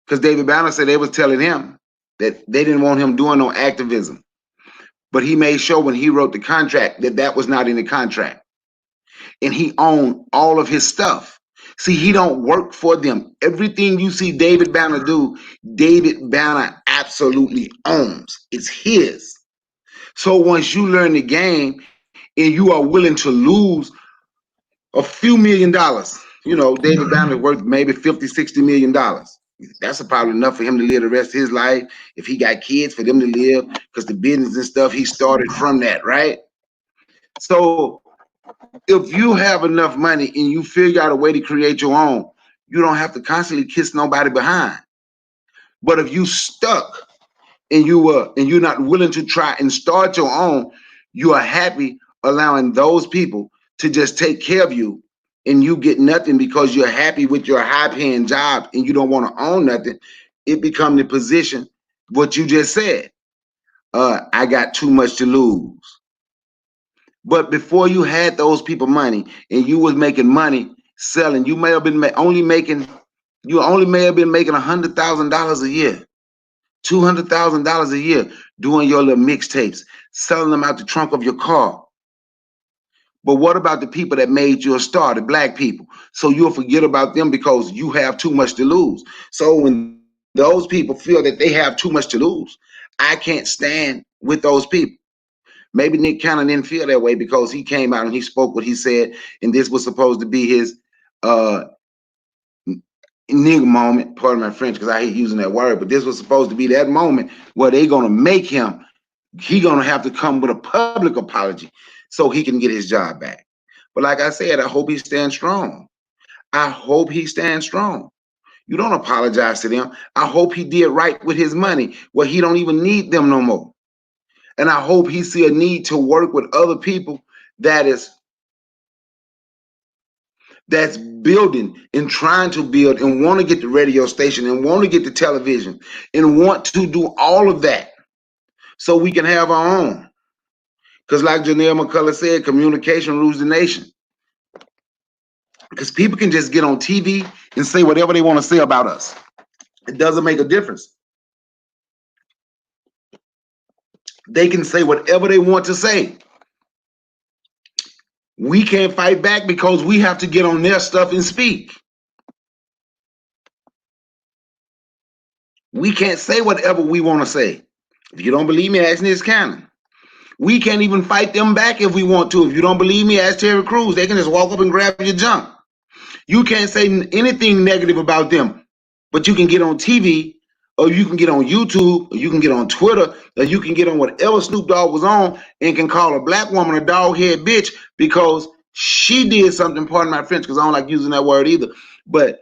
Because David Banner said they was telling him that they didn't want him doing no activism. But he made sure when he wrote the contract that that was not in the contract. And he owned all of his stuff. See, he don't work for them. Everything you see David Banner do, David Banner absolutely owns. It's his. So once you learn the game and you are willing to lose a few $1,000,000, you know, David Banner worth maybe 50, $60 million. That's probably enough for him to live the rest of his life. If he got kids, for them to live, because the business and stuff he started from that, right? So if you have enough money and you figure out a way to create your own, you don't have to constantly kiss nobody behind. But if you stuck and you're not willing to try and start your own, you are happy allowing those people to just take care of you and you get nothing because you're happy with your high paying job and you don't want to own nothing. It becomes the position what you just said. I got too much to lose. But before you had those people money and you was making money selling, you may have been only making you only may have been making $100,000 a year, $200,000 a year doing your little mixtapes, selling them out the trunk of your car. But what about the people that made you a star, the black people? So you'll forget about them because you have too much to lose. So when those people feel that they have too much to lose, I can't stand with those people. Maybe Nick Cannon didn't feel that way because he came out and he spoke what he said, and this was supposed to be his uh nigga moment. Pardon my French, because I hate using that word, but this was supposed to be that moment where they're gonna make him. He gonna have to come with a public apology so he can get his job back. But like I said, I hope he stands strong. I hope he stands strong. You don't apologize to them. I hope he did right with his money where he don't even need them no more. And I hope he see a need to work with other people that is that's building and trying to build and want to get the radio station and want to get the television and want to do all of that so we can have our own. Because like Janelle McCullough said, communication rules the nation. Because people can just get on TV and say whatever they want to say about us. It doesn't make a difference. They can say whatever they want to say. We can't fight back because we have to get on their stuff and speak. We can't say whatever we want to say. If you don't believe me, ask Nick Cannon. We can't even fight them back if we want to. If you don't believe me, ask Terry Crews. They can just walk up and grab your junk. You can't say anything negative about them, but you can get on TV, or you can get on YouTube, or you can get on Twitter, or you can get on whatever Snoop Dogg was on and can call a black woman a dog head bitch because she did something, pardon my French, because I don't like using that word either, but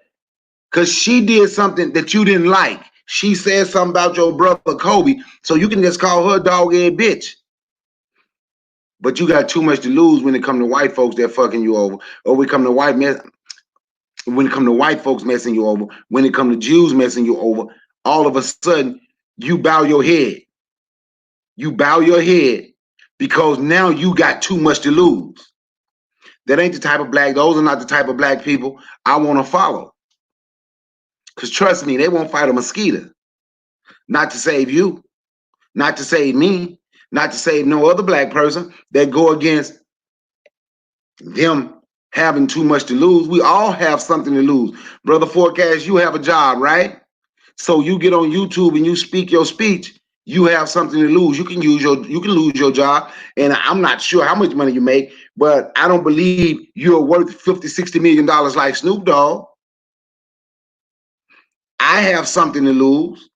because she did something that you didn't like. She said something about your brother Kobe, so you can just call her a dog head bitch. But you got too much to lose when it come to white folks that fucking you over, or when it come to when it come to white folks messing you over, when it come to Jews messing you over. All of a sudden, you bow your head. You bow your head because now you got too much to lose. That ain't the type of black. Those are not the type of black people I want to follow. Because trust me, they won't fight a mosquito. Not to save you, not to save me, not to save no other black person that go against them having too much to lose. We all have something to lose. Brother Forecast, you have a job, right? So you get on YouTube and you speak your speech, you have something to lose. You can lose your job. And I'm not sure how much money you make, but I don't believe you're worth 50, $60 million like Snoop Dogg. I have something to lose.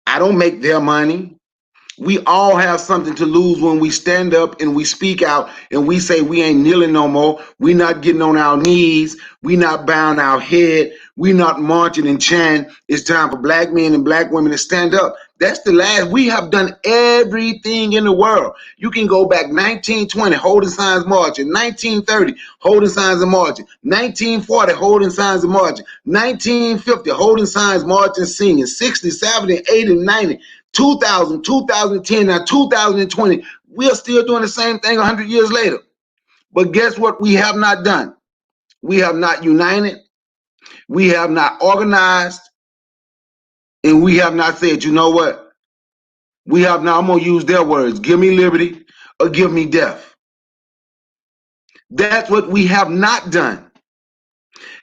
I don't make their money. We all have something to lose when we stand up and we speak out and we say we ain't kneeling no more. We not getting on our knees. We not bowing our head. We not marching and chanting. It's time for black men and black women to stand up. That's the last. We have done everything in the world. You can go back 1920, holding signs marching, 1930, holding signs and marching, 1940, holding signs and marching, 1950, holding signs, marching, singing, 60, 70, 80, 90. 2000, 2010, now 2020, we're still doing the same thing 100 years later. But guess what we have not done? We have not united, we have not organized, and we have not said, you know what? We have now, I'm going to use their words, give me liberty or give me death. That's what we have not done.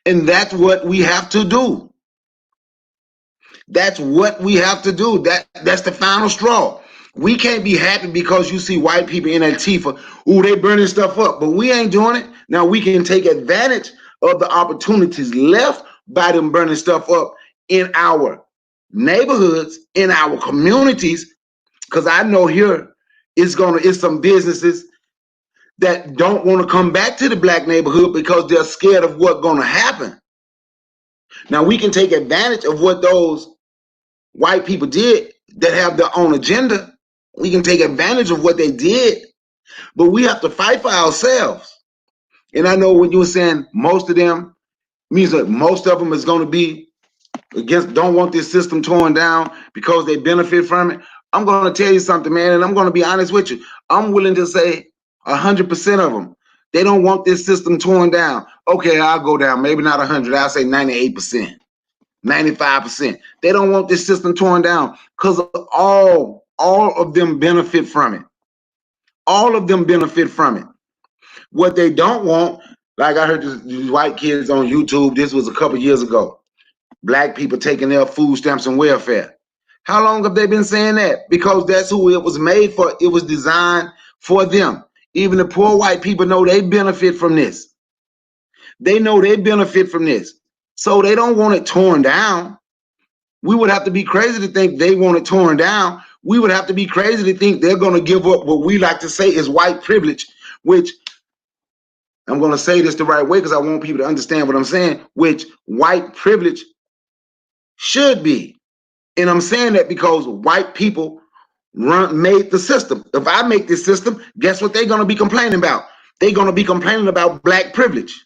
And that's what we have to do. That's what we have to do. That's the final straw. We can't be happy because you see white people in Antifa, ooh, they burning stuff up, but we ain't doing it. Now we can take advantage of the opportunities left by them burning stuff up in our neighborhoods, in our communities, because I know here it's some businesses that don't want to come back to the black neighborhood because they're scared of what's going to happen. Now we can take advantage of what those white people did that have their own agenda. We can take advantage of what they did, but we have to fight for ourselves. And I know when you were saying most of them means that most of them is going to be against, don't want this system torn down because they benefit from it. I'm going to tell you something, man, and I'm going to be honest with you. I'm willing to say 100% of them, they don't want this system torn down. Okay, I'll go down, maybe not 100, I'll say 98%. 95%. They don't want this system torn down because all of them benefit from it. All of them benefit from it. What they don't want, like I heard these white kids on YouTube, this was a couple years ago, black people taking their food stamps and welfare. How long have they been saying that? Because that's who it was made for. It was designed for them. Even the poor white people know they benefit from this. They know they benefit from this. So they don't want it torn down. We would have to be crazy to think they want it torn down. We would have to be crazy to think they're going to give up what we like to say is white privilege, which I'm going to say this the right way because I want people to understand what I'm saying, which white privilege should be. And I'm saying that because white people made the system. If I make this system, guess what they're going to be complaining about? They're going to be complaining about black privilege.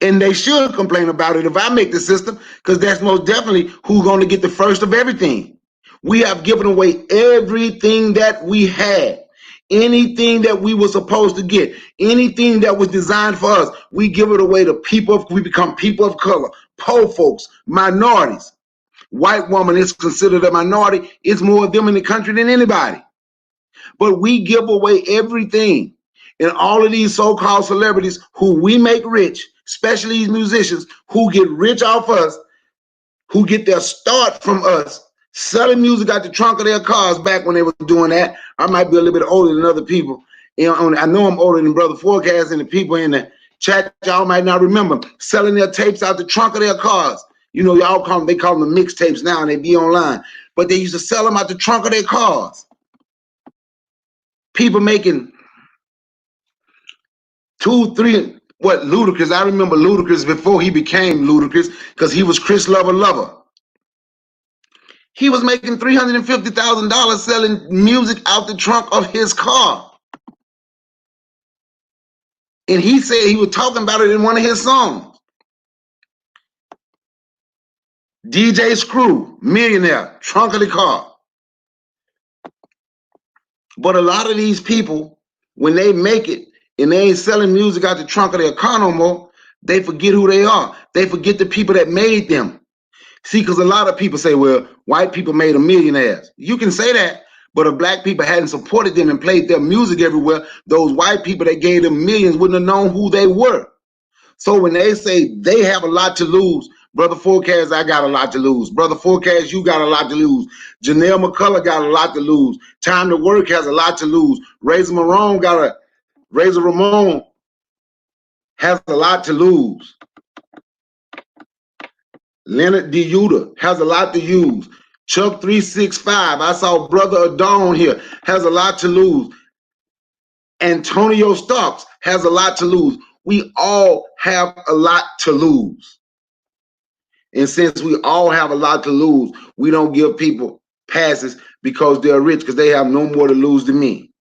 And they should complain about it if I make the system, because that's most definitely who's going to get the first of everything. We have given away everything that we had. Anything that we were supposed to get, anything that was designed for us, we give it away to people. We become people of color, poor folks, minorities. White woman is considered a minority. It's more of them in the country than anybody. But we give away everything. And all of these so-called celebrities who we make rich, especially these musicians who get rich off us, who get their start from us, selling music out the trunk of their cars back when they were doing that. I might be a little bit older than other people. I know I'm older than Brother Forecast, and the people in the chat, y'all might not remember, selling their tapes out the trunk of their cars. You know, they call them the mixtapes now, and they be online. But they used to sell them out the trunk of their cars. People making 2, 3, what, Ludacris? I remember Ludacris before he became Ludacris because he was Chris Lover. He was making $350,000 selling music out the trunk of his car. And he said he was talking about it in one of his songs. DJ Screw, millionaire, trunk of the car. But a lot of these people, when they make it and they ain't selling music out the trunk of their car no more, they forget who they are. They forget the people that made them. See, because a lot of people say, well, white people made them millionaires. You can say that, But if black people hadn't supported them and played their music everywhere, those white people that gave them millions wouldn't have known who they were. So when they say they have a lot to lose, Brother Forecast, I got a lot to lose. Brother Forecast, you got a lot to lose. Janelle McCullough got a lot to lose. Time to Work has a lot to lose. Razor Ramon has a lot to lose. Leonard D. Yuta has a lot to use. Chuck 365, I saw Brother Adon here, has a lot to lose. Antonio Starks has a lot to lose. We all have a lot to lose. And since we all have a lot to lose, we don't give people passes because they're rich, because they have no more to lose than me.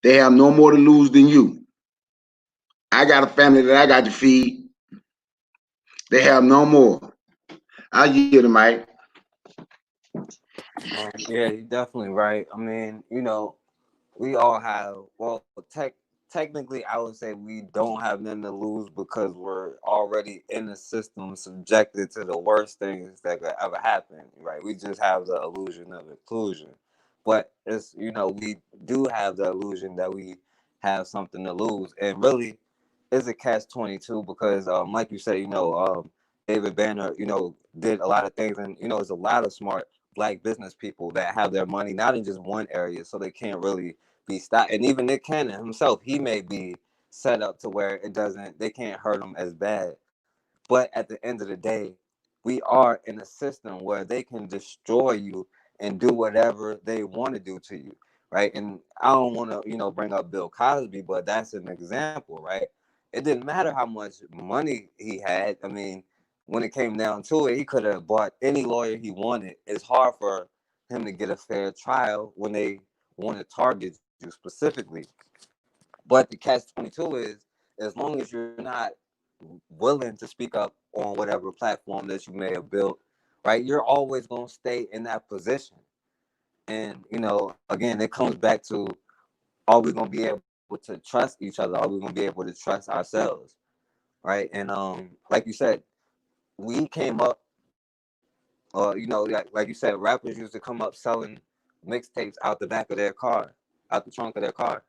They have no more to lose than you. I got a family that I got to feed. They have no more. I yield the mic. Yeah, you're definitely right. I mean, we all have, well, technically I would say we don't have nothing to lose because we're already in the system subjected to the worst things that could ever happen, right? We just have the illusion of inclusion. But it's, we do have the illusion that we have something to lose. And really it's a catch-22 because like you said, David Banner, did a lot of things, and there's a lot of smart black business people that have their money not in just one area, so they can't really be stopped. And even Nick Cannon himself, he may be set up to where they can't hurt him as bad. But at the end of the day, we are in a system where they can destroy you and do whatever they want to do to you, right? And I don't want to, bring up Bill Cosby, but that's an example, right? It didn't matter how much money he had. I mean, when it came down to it, he could have bought any lawyer he wanted. It's hard for him to get a fair trial when they want to target you specifically. But the catch 22 is, as long as you're not willing to speak up on whatever platform that you may have built, right, you're always going to stay in that position. And, again, it comes back to, are we going to be able to trust each other? Are we going to be able to trust ourselves? Right. And like you said, we came up, like you said, rappers used to come up selling mixtapes out the back of their car, out the trunk of their car.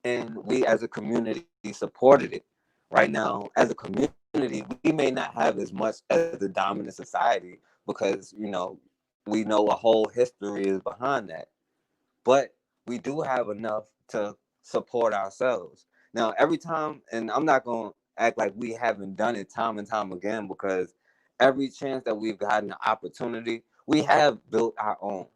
And we as a community supported it. Right now, as a community, we may not have as much as the dominant society because, we know a whole history is behind that. But we do have enough to support ourselves. Now, every time, and I'm not going to act like we haven't done it time and time again, because every chance that we've gotten an opportunity, we have built our own,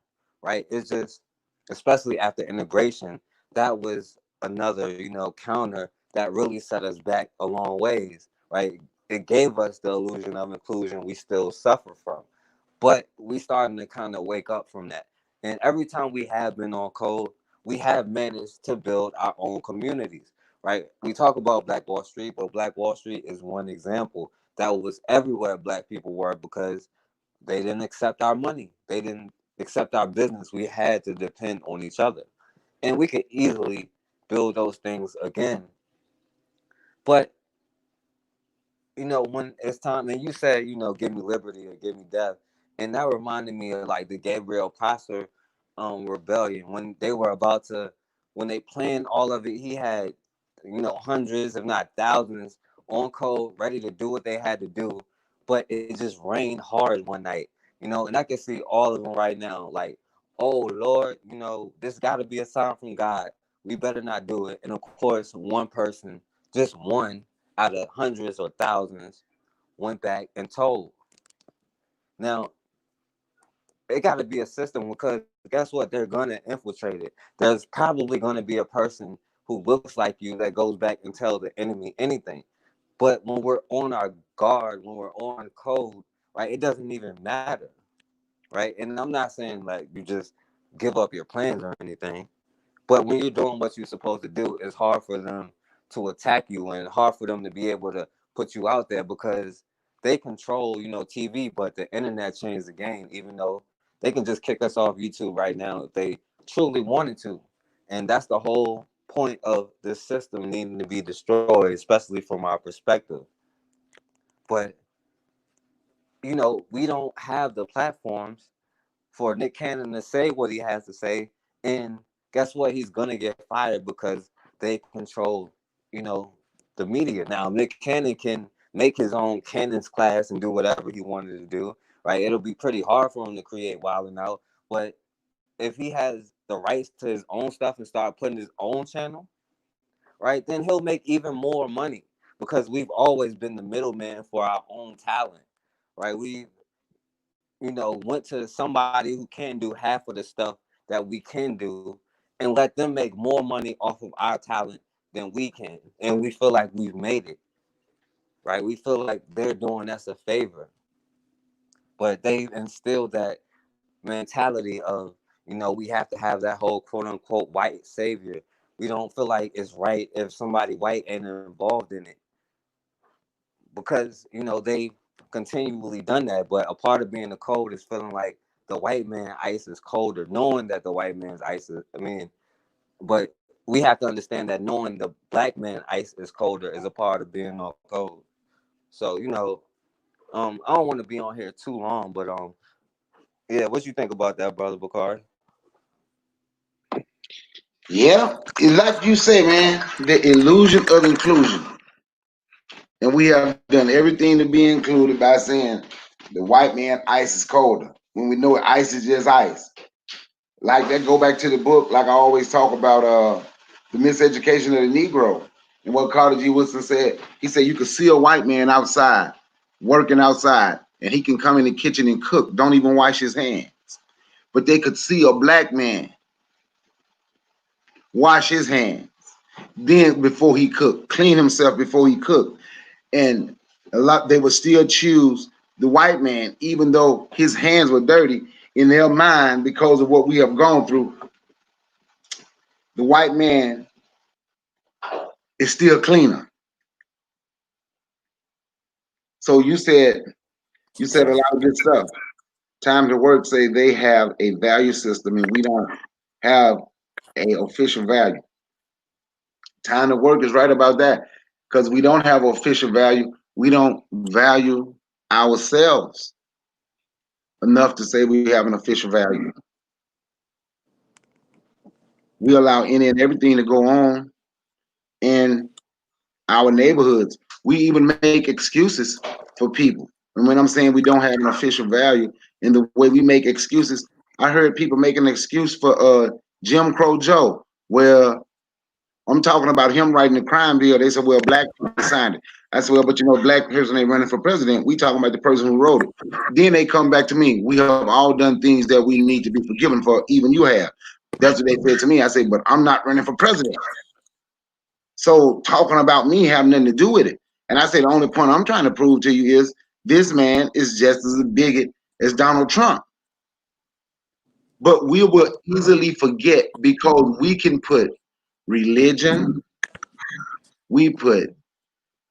right? It's just, especially after integration, that was another, counter that really set us back a long ways, right? It gave us the illusion of inclusion we still suffer from. But we starting to kind of wake up from that. And every time we have been on code, we have managed to build our own communities, right? We talk about Black Wall Street, but Black Wall Street is one example that was everywhere black people were because they didn't accept our money. They didn't accept our business. We had to depend on each other. And we could easily build those things again. But when it's time, and you said, give me liberty or give me death. And that reminded me of like the Gabriel Prosser rebellion when they planned all of it, he had, hundreds, if not thousands, on code, ready to do what they had to do. But it just rained hard one night, and I can see all of them right now. Like, oh Lord, this gotta be a sign from God. We better not do it. And of course, one person, just one out of hundreds or thousands, went back and told. Now, it got to be a system because guess what? They're going to infiltrate it. There's probably going to be a person who looks like you that goes back and tells the enemy anything. But when we're on our guard, when we're on code, right, it doesn't even matter, right? And I'm not saying like you just give up your plans or anything, but when you're doing what you're supposed to do, it's hard for them to attack you and hard for them to be able to put you out there because they control, TV, but the internet changed the game, even though they can just kick us off YouTube right now if they truly wanted to. And that's the whole point of this system needing to be destroyed, especially from our perspective. But, we don't have the platforms for Nick Cannon to say what he has to say, and guess what? He's gonna get fired because they control, you know, the media. Now Nick Cannon can make his own Cannon's class and do whatever he wanted to do, right? It'll be pretty hard for him to create Wild 'N Out, but if he has the rights to his own stuff and start putting his own channel, right, then he'll make even more money because we've always been the middleman for our own talent, right? We, went to somebody who can do half of the stuff that we can do and let them make more money off of our talent than we can. And we feel like we've made it, right? We feel like they're doing us a favor, but they instilled that mentality of, we have to have that whole quote unquote white savior. We don't feel like it's right if somebody white ain't involved in it because, they continually done that. But a part of being the code is feeling like the white man ice is colder, knowing that the white man's ice is, but we have to understand that knowing the black man ice is colder is a part of being on code. So, I don't want to be on here too long, but yeah, what you think about that, brother Bakari? Yeah, it's like you say, man, the illusion of inclusion. And we have done everything to be included by saying the white man ice is colder when we know ice is just ice. Like that go back to the book, like I always talk about the miseducation of the Negro. And what Carter G. Woodson said, he said you could see a white man outside, working outside, and he can come in the kitchen and cook, don't even wash his hands. But they could see a black man wash his hands, then before he cooked, clean himself before he cooked. And a lot they would still choose the white man, even though his hands were dirty in their mind because of what we have gone through. The white man is still cleaner. So you said a Yeah. lot of good stuff. Time to Work say they have a value system and we don't have a official value. Time to Work is right about that because we don't have official value. We don't value ourselves enough to say we have an official value. We allow any and everything to go on in our neighborhoods. We even make excuses for people. And when I'm saying we don't have an official value in the way we make excuses, I heard people make an excuse for Jim Crow Joe, where I'm talking about him writing the crime bill. They said, well, black people signed it. I said, well, but black person ain't running for president. We talking about the person who wrote it. Then they come back to me. We have all done things that we need to be forgiven for. Even you have. That's what they said to me. I said, but I'm not running for president. So talking about me have nothing to do with it. And I say the only point I'm trying to prove to you is this man is just as a bigot as Donald Trump. But we will easily forget because we can put religion, we put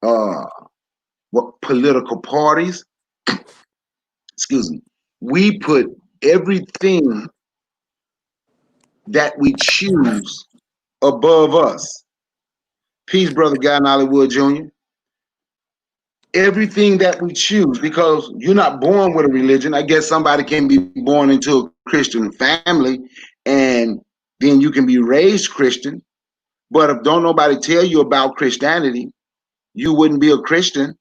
uh what political parties, excuse me, we put everything that we choose above us. Peace, brother Guy in Hollywood Jr. Everything that we choose, because you're not born with a religion. I guess somebody can be born into a Christian family and then you can be raised Christian. But if don't nobody tell you about Christianity, you wouldn't be a Christian.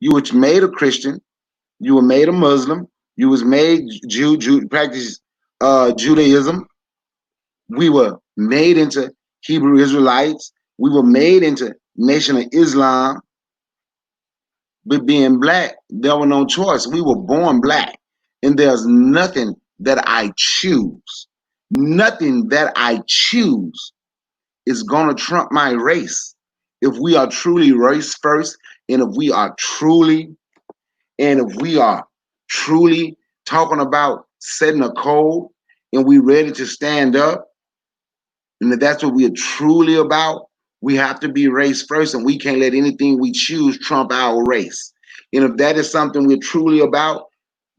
You was made a Christian. You were made a Muslim. You was made practice Judaism. We were made into Hebrew Israelites. We were made into Nation of Islam. But being black, there was no choice. We were born black. And there's nothing that I choose. Nothing that I choose is going to trump my race. If we are truly race first, and if we are truly talking about setting a code and we ready to stand up, and if that's what we are truly about, we have to be race first, and we can't let anything we choose trump our race. And if that is something we're truly about,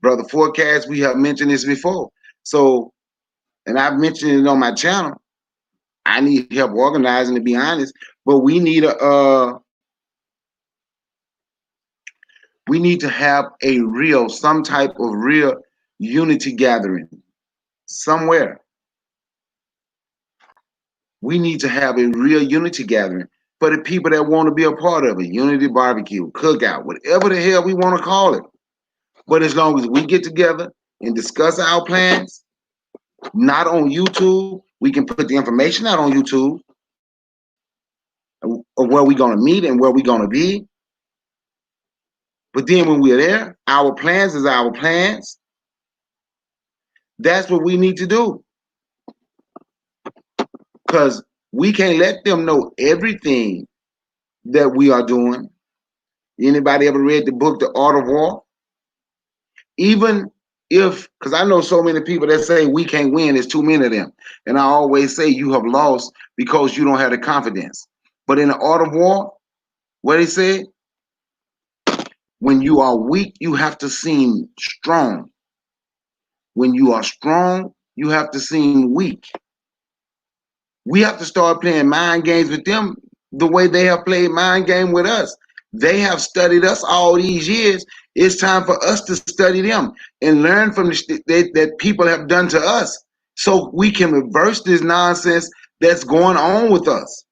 brother Forecast, we have mentioned this before. So, and I've mentioned it on my channel. I need help organizing, to be honest, but we need to have some type of real unity gathering somewhere. We need to have a real unity gathering for the people that want to be a part of it. Unity barbecue, cookout, whatever the hell we want to call it. But as long as we get together and discuss our plans, not on YouTube, we can put the information out on YouTube of where we're going to meet and where we're going to be. But then when we're there, our plans is our plans. That's what we need to do. Because we can't let them know everything that we are doing. Anybody ever read the book, The Art of War? Even if, because I know so many people that say we can't win, there's too many of them. And I always say you have lost because you don't have the confidence. But in The Art of War, what they say, when you are weak, you have to seem strong. When you are strong, you have to seem weak. We have to start playing mind games with them the way they have played mind game with us. They have studied us all these years. It's time for us to study them and learn from that people have done to us so we can reverse this nonsense that's going on with us.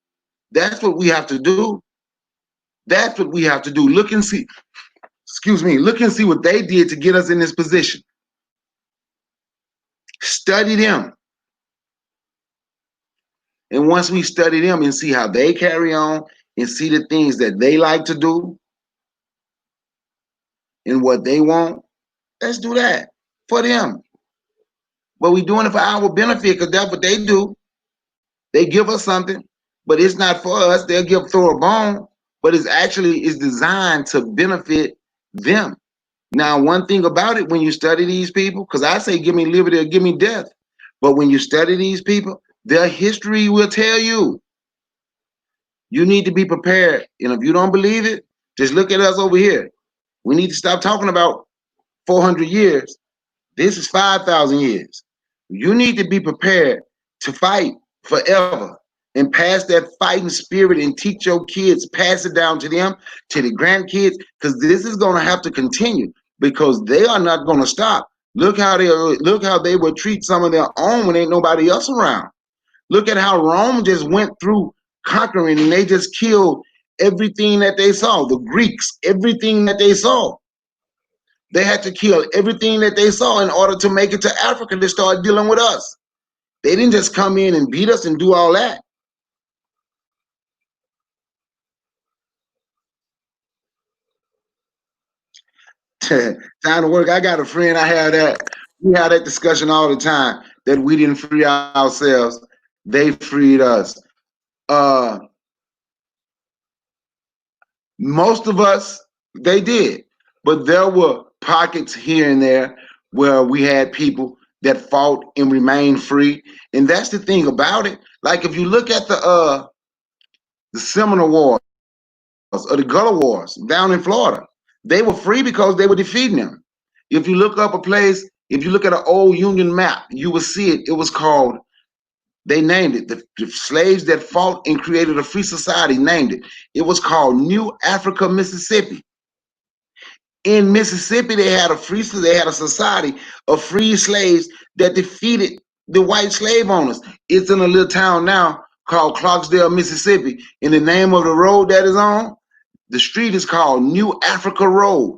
That's what we have to do. That's what we have to do. Look and see, excuse me, look and see what they did to get us in this position. Study them. And once we study them and see how they carry on and see the things that they like to do and what they want, let's do that for them. But we're doing it for our benefit because that's what they do. They give us something, but it's not for us. They'll throw a bone, but it's designed to benefit them. Now, one thing about it, when you study these people, because I say give me liberty or give me death, but when you study these people, their history will tell you. You need to be prepared. And if you don't believe it, just look at us over here. We need to stop talking about 400 years. This is 5,000 years. You need to be prepared to fight forever and pass that fighting spirit and teach your kids, pass it down to them, to the grandkids, because this is going to have to continue because they are not going to stop. Look how they would treat some of their own when ain't nobody else around. Look at how Rome just went through conquering and they just killed everything that they saw. The Greeks, everything that they saw. They had to kill everything that they saw in order to make it to Africa to start dealing with us. They didn't just come in and beat us and do all that. Time to work. I got a friend. We have that discussion all the time that we didn't free ourselves. They freed us. Uh, Most of us, they did. But there were pockets here and there where we had people that fought and remained free. And that's the thing about it. Like if you look at the Seminole Wars or the Gullah Wars down in Florida, they were free because they were defeating them. If you look up a place, if you look at an old Union map, you will see it. It was called, they named it, the slaves that fought and created a free society named it. It was called New Africa, Mississippi. In Mississippi, they had a society of free slaves that defeated the white slave owners. It's in a little town now called Clarksdale, Mississippi. And the name of the road that is on, the street is called New Africa Road.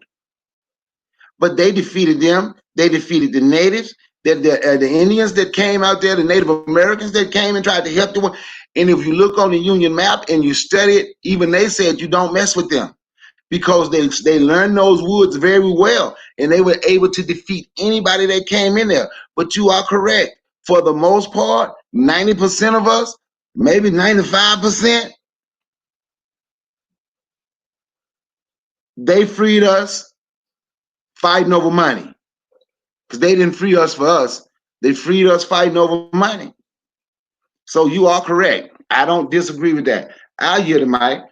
But they defeated them. They defeated the natives, the Indians that came out there, the Native Americans that came and tried to help them. And if you look on the Union map and you study it, even they said you don't mess with them because they learned those woods very well and they were able to defeat anybody that came in there. But you are correct. For the most part, 90% of us, maybe 95%, they freed us fighting over money. Because they didn't free us for us. They freed us fighting over money. So you are correct. I don't disagree with that. I'll hear the mic.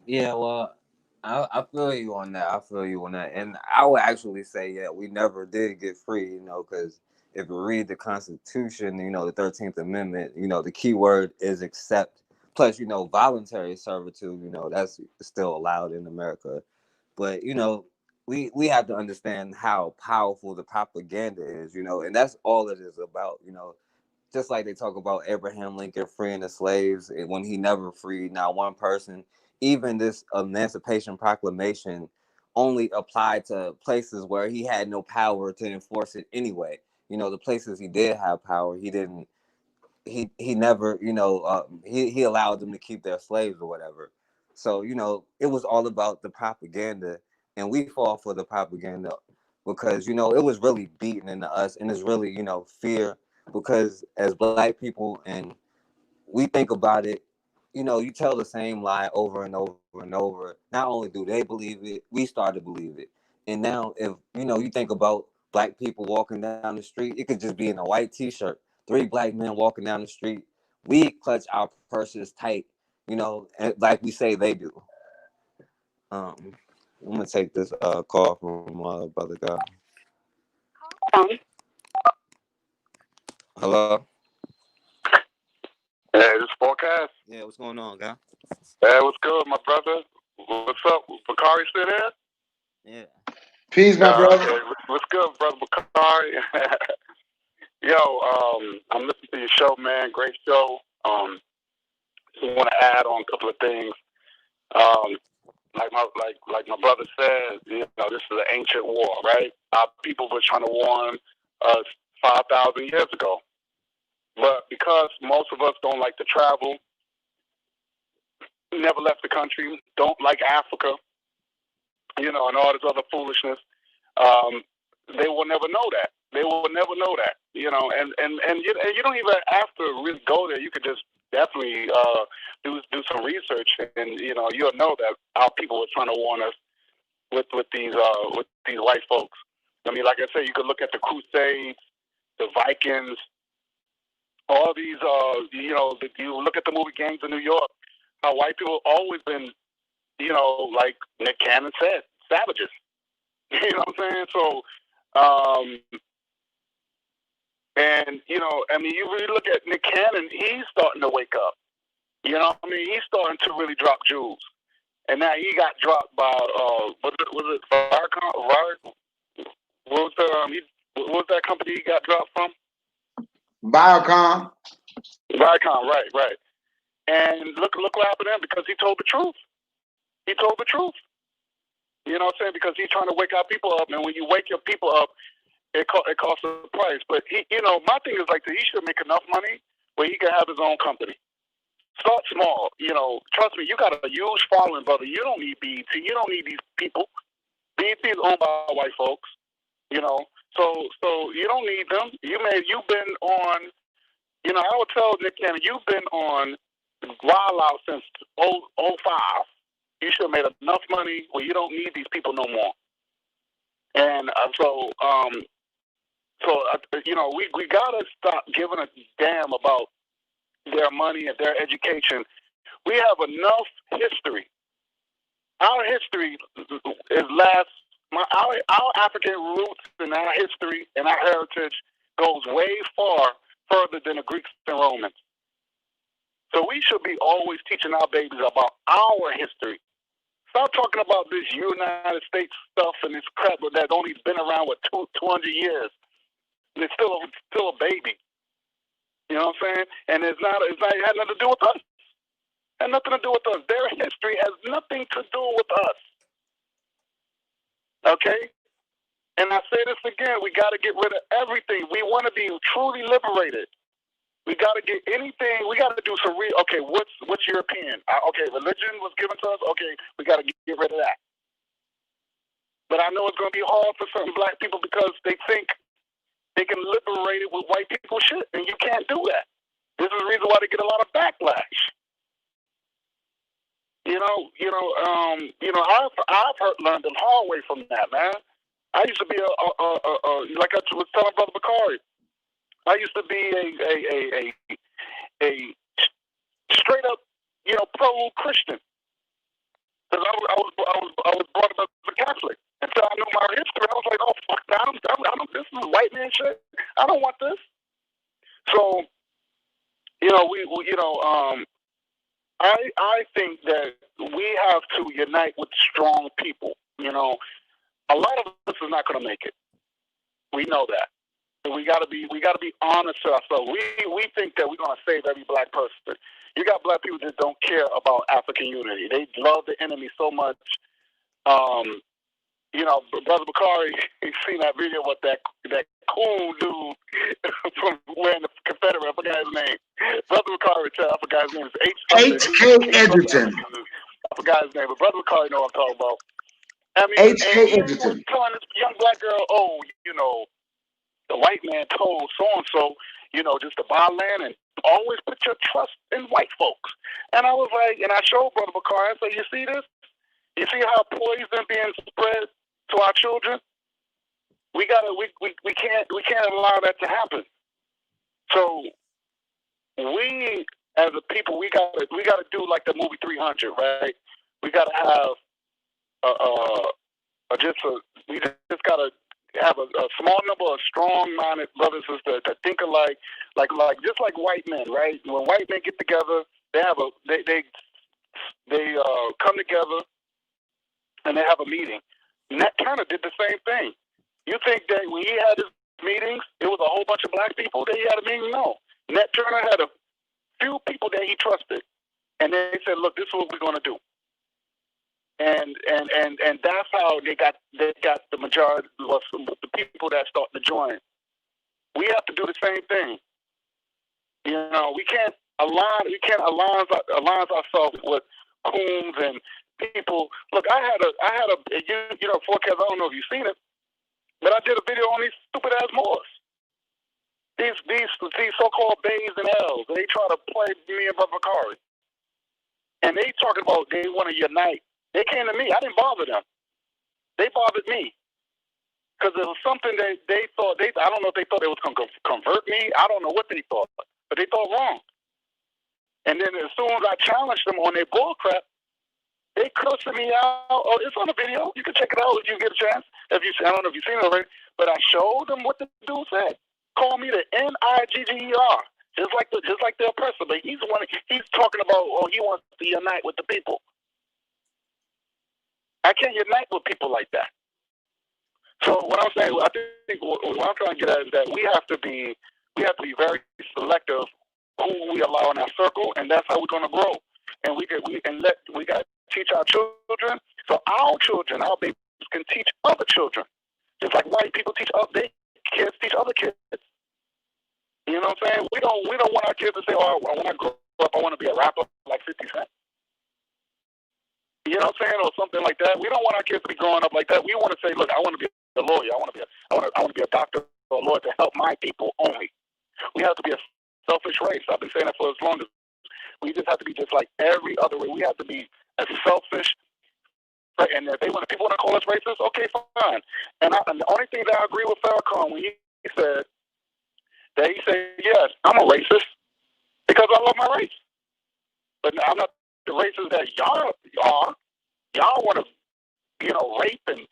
Yeah, well, I feel you on that. I feel you on that, and I would actually say, yeah, we never did get free, because if you read the Constitution, the 13th Amendment, the key word is accept. Plus, voluntary servitude, that's still allowed in America. But we have to understand how powerful the propaganda is, you know, and that's all it is about, you know. Just like they talk about Abraham Lincoln freeing the slaves when he never freed not one person. Even this Emancipation Proclamation only applied to places where he had no power to enforce it anyway. You know, the places he did have power, he didn't. He never, you know, he allowed them to keep their slaves or whatever. So you know, it was all about the propaganda, and we fall for the propaganda because you know it was really beaten into us, and it's really, you know, fear, because as black people and we think about it, you know, you tell the same lie over and over and over. Not only do they believe it, we start to believe it. And now, if you know, you think about black people walking down the street, it could just be in a white T-shirt. Three black men walking down the street, we clutch our purses tight, you know, like we say they do. Um, I'm gonna take this call from brother guy. Hello. Hey, this forecast. Yeah, what's going on, guy? Hey, what's good, my brother? What's up? Bakari still there? Yeah. Peace, my brother. Okay. What's good, brother Bakari? Yo, I'm listening to your show, man. Great show. Just want to add on a couple of things. Like my brother said, you know, this is an ancient war, right? Our people were trying to warn us 5,000 years ago, but because most of us don't like to travel, never left the country, don't like Africa, you know, and all this other foolishness, they will never know that. They will never know that, you know, and you don't even have to really go there. You could just definitely do some research, and you know, you'll know that our people were trying to warn us with these white folks. I mean, like I said, you could look at the Crusades, the Vikings, all these, you know, you look at the movie Gangs of New York, how white people always been, you know, like Nick Cannon said, savages. You know what I'm saying? So, and you know, I mean, you really look at Nick Cannon, he's starting to wake up. You know, I mean, he's starting to really drop jewels. And now he got dropped by was it Viacom? What was that company he got dropped from? Viacom. Viacom, right. And look what happened to him because he told the truth. He told the truth. You know what I'm saying? Because he's trying to wake our people up, and when you wake your people up, it costs a price. But he, you know, my thing is like that. He should make enough money where he can have his own company. Start small. You know, trust me, you got a huge following, brother. You don't need BET. You don't need these people. BET is owned by white folks. You know, so you don't need them. You've been on. You know, I would tell Nick Cannon, you've been on Wild Out since 05. You should have made enough money where you don't need these people no more. And you know, we gotta stop giving a damn about their money and their education. We have enough history. Our history is our African roots and our history and our heritage goes way further than the Greeks and Romans. So we should be always teaching our babies about our history. Stop talking about this United States stuff and this crap that's only been around with 200 years. And it's still a baby. You know what I'm saying? And it had nothing to do with us. It had nothing to do with us. Their history has nothing to do with us. Okay? And I say this again, we got to get rid of everything. We want to be truly liberated. We got to get anything. We got to do some okay, what's your opinion? Okay, religion was given to us. Okay, we got to get rid of that. But I know it's going to be hard for certain black people because they think they can liberate it with white people shit, and you can't do that. This is the reason why they get a lot of backlash. I've learned the hard way from that, man. I used to be like I was telling Brother Bakari, I used to be a straight up, you know, pro Christian. Because I was brought up as a Catholic. Until I knew my history, I was like, oh fuck, I don't this is white man shit. I don't want this. So, you know, I think that we have to unite with strong people. You know, A lot of us is not going to make it. We know that. So we gotta be honest to ourselves. We think that we're gonna save every black person. You got black people that don't care about African unity. They love the enemy so much. You know, Brother Bakari, you seen that video with that cool dude from wearing the Confederate. I forgot his name. Brother Bakari, I forgot his name. H.K. Edgerton. I forgot his name, but Brother Bakari know what I'm talking about. I mean, H.K. Edgerton. Telling this young black girl, oh, you know, the white man told so-and-so, you know, just to buy land and always put your trust in white folks. And I was like, and I showed Brother Bakari, I said, you see this? You see how poison being spread to our children? We can't allow that to happen. So we as a people, we gotta do like the movie 300, right? We gotta have we just gotta have a small number of strong-minded brothers and sisters that think alike, like just like white men, right? When white men get together, they have they come together and they have a meeting. Nat Turner did the same thing. You think that when he had his meetings, it was a whole bunch of black people that he had a meeting? No. Nat Turner had a few people that he trusted, and they said, "Look, this is what we're going to do." And that's how they got the majority of the people that start to join. We have to do the same thing. You know, we can't align ourselves with coons and people. Look, I had a forecast. I don't know if you've seen it, but I did a video on these stupid ass Moors. These so-called Bays and L's. They try to play me and Brother Bakari, and they talking about they want to unite. They came to me. I didn't bother them. They bothered me because it was something that they thought. I don't know if they thought they was going to convert me. I don't know what they thought, but they thought wrong. And then as soon as I challenged them on their bullcrap, they cursing me out. Oh, it's on the video. You can check it out if you get a chance. I don't know if you've seen it already, but I showed them what the dude said. Call me the Nigger, just like the oppressor. But he's talking about he wants to unite with the people. I can't unite with people like that. So what I'm saying, I think what I'm trying to get at is that we have to be very selective who we allow in our circle, and that's how we're going to grow. And we got to teach our children, so our children, our babies, can teach other children, just like white people teach other kids, teach other kids. You know what I'm saying? We don't want our kids to say, "Oh, when I grow up, I want to be a rapper like 50 Cent." You know what I'm saying, or something like that. We don't want our kids to be growing up like that. We want to say, "Look, I want to be a lawyer. I want to be a doctor or a lawyer to help my people only." We have to be a selfish race. I've been saying that for as long as we just have to be just like every other way. We have to be as selfish. Right? And if people want to call us racist, okay, fine. And the only thing that I agree with Farrakhan when he said, yes, I'm a racist because I love my race. But I'm not the racist that y'all are. Y'all want to, rape and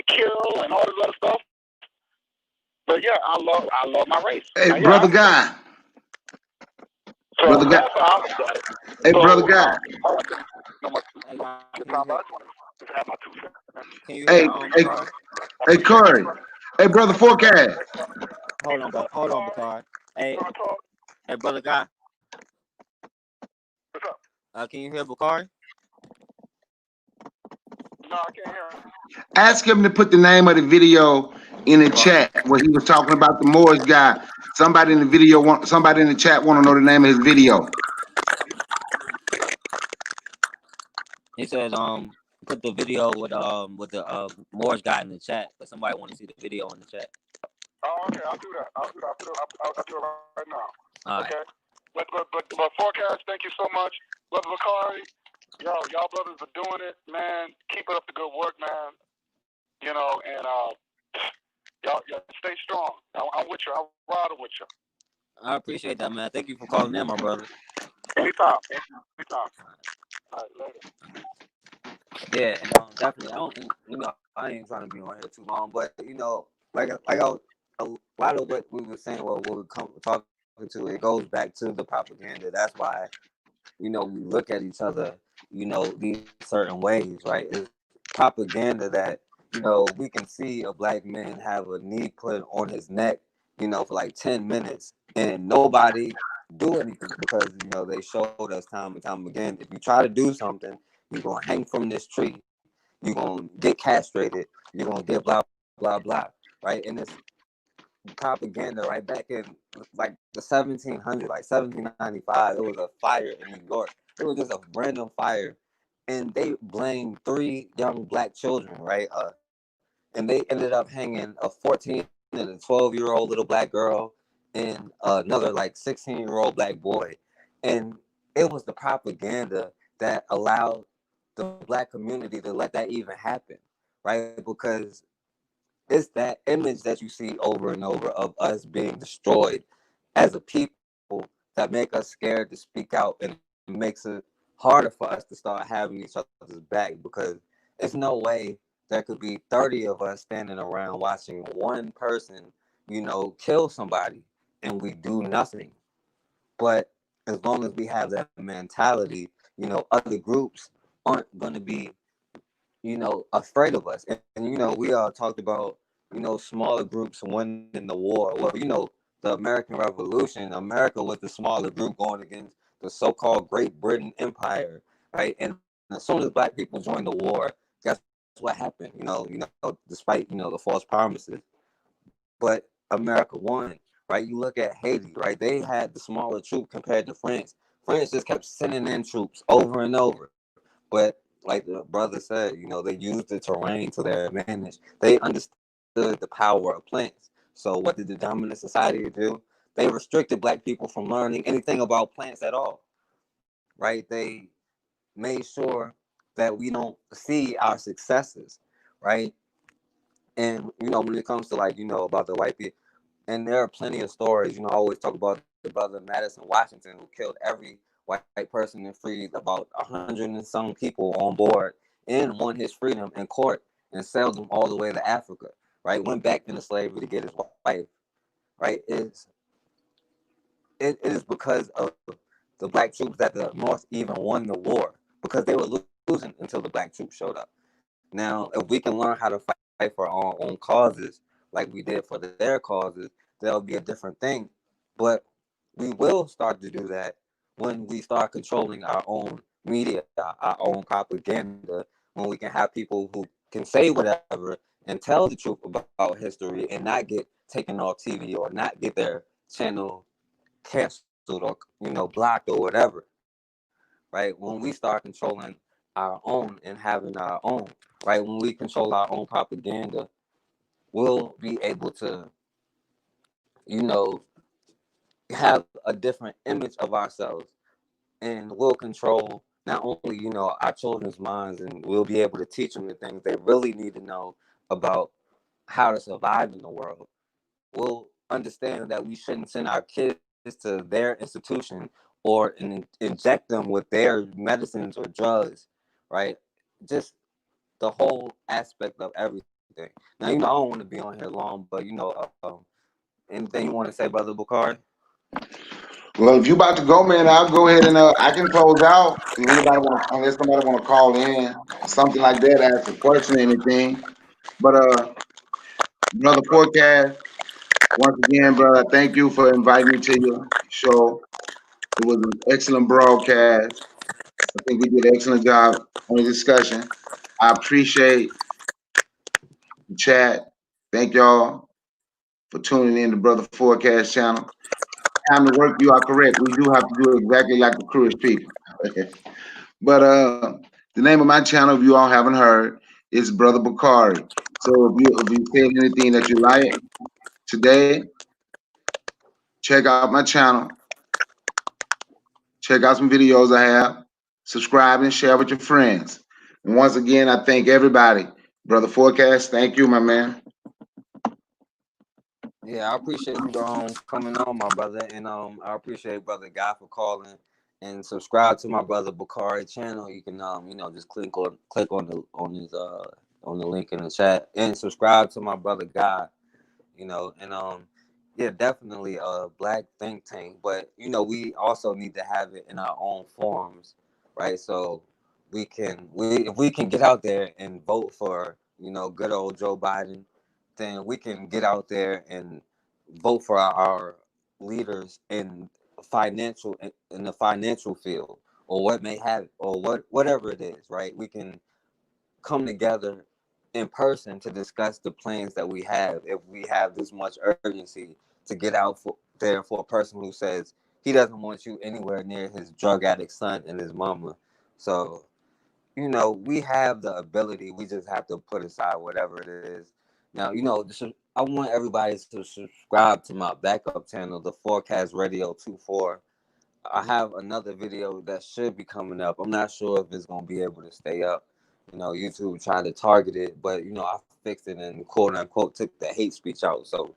kill and all this other stuff. But yeah, I love my race. Hey, Brother Guy. So Brother Guy. Hey, Brother Guy. Hey, Corey. Hey, Brother Forecast. Hold on, Bakari. Hey, Brother Guy. What's up? Can you hear Bakari? No, I can't hear him. Ask him to put the name of the video in the chat where he was talking about the Moors guy. Somebody in the chat want to know the name of his video. He said, put the video with the Moors guy in the chat, but somebody want to see the video in the chat. Oh, okay, I'll do that. I'll do it right now. All okay. Right. But Forecast, thank you so much. Brother Bakari, y'all brothers are doing it, man. Keep it up the good work, man. And y'all stay strong. I'm with you. I'm riding with you. I appreciate that, man. Thank you for calling in, my brother. Anytime. All right, later. Yeah, definitely. I ain't trying to be on here too long, but like a lot of what we were saying, what we were talking to, it goes back to the propaganda. That's why, we look at each other, these certain ways, right? It's propaganda that, we can see a black man have a knee put on his neck, for like 10 minutes, and nobody do anything because, they showed us time and time again, if you try to do something, you're going to hang from this tree, you're going to get castrated, you're going to get blah, blah, blah, right? And it's propaganda right back in like the 1700s, like 1795. It was a fire in New York. It was just a random fire, and they blamed 3 young black children, right? And they ended up hanging a 14 and a 12-year-old little black girl and another like 16-year-old black boy, and it was the propaganda that allowed the black community to let that even happen, right? Because it's that image that you see over and over of us being destroyed as a people that make us scared to speak out, and makes it harder for us to start having each other's back, because there's no way there could be 30 of us standing around watching one person, kill somebody, and we do nothing. But as long as we have that mentality, other groups aren't going to be, afraid of us. And we all talked about, smaller groups winning the war. Well, the American Revolution, America was the smaller group going against the so-called Great Britain Empire, right? And as soon as black people joined the war, guess what happened? Despite, the false promises, but America won, right? You look at Haiti, right? They had the smaller troop compared to France. France just kept sending in troops over and over. But like the brother said, they used the terrain to their advantage. They understood the power of plants. So what did the dominant society do? They restricted black people from learning anything about plants at all, right? They made sure that we don't see our successes, right? And when it comes to like about the white people, and there are plenty of stories. I always talk about the brother Madison Washington, who killed every white person and freed about 100 and some people on board, and won his freedom in court, and sailed them all the way to Africa, right? Went back into slavery to get his wife, right? It is because of the black troops that the North even won the war, because they were losing until the black troops showed up. Now, if we can learn how to fight for our own causes, like we did for their causes, that'll be a different thing. But we will start to do that when we start controlling our own media, our own propaganda, when we can have people who can say whatever and tell the truth about history and not get taken off TV or not get their channel canceled or blocked or whatever, right? When we start controlling our own and having our own, right? When we control our own propaganda, we'll be able to, you know, have a different image of ourselves, and we'll control not only our children's minds, and we'll be able to teach them the things they really need to know about how to survive in the world. We'll understand that we shouldn't send our kids to their institution or inject them with their medicines or drugs, right? Just the whole aspect of everything. Now, I don't want to be on here long, but anything you want to say, Brother Bakari? Well, if you about to go, man, I'll go ahead and I can close out. If anybody want, unless somebody want to call in, something like that, ask a question, anything. But brother Forecast, once again, brother, thank you for inviting me to your show. It was an excellent broadcast. I think we did an excellent job on the discussion. I appreciate the chat. Thank y'all for tuning in to Brother Forecast channel. Time to work, you are correct. We do have to do exactly like the cruise people. But the name of my channel, if you all haven't heard, is Brother Bakari. So if you said anything that you like today, check out my channel. Check out some videos I have. Subscribe and share with your friends. And once again, I thank everybody. Brother Forecast, thank you, my man. Yeah, I appreciate you coming on, my brother, and I appreciate Brother Guy for calling, and subscribe to my brother Bakari channel. You can just click on the link in the chat, and subscribe to my brother Guy. And yeah, definitely a black think tank, but we also need to have it in our own forms, right? So we if we can get out there and vote for good old Joe Biden, then we can get out there and vote for our leaders in the financial field, or what may have, or whatever it is, right? We can come together in person to discuss the plans that we have, if we have this much urgency to get out there for a person who says he doesn't want you anywhere near his drug addict son and his mama. So we have the ability. We just have to put aside whatever it is. Now, I want everybody to subscribe to my backup channel, the Forecast Radio 24. I have another video that should be coming up. I'm not sure if it's gonna be able to stay up. YouTube trying to target it, but I fixed it and quote unquote took the hate speech out. So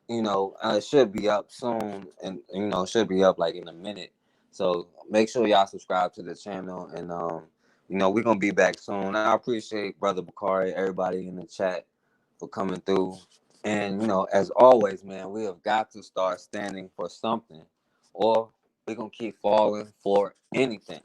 it should be up soon, and it should be up like in a minute. So make sure y'all subscribe to the channel, and we're gonna be back soon. I appreciate Brother Bakari, everybody in the chat for coming through. And as always, man, we have got to start standing for something, or we're gonna keep falling for anything.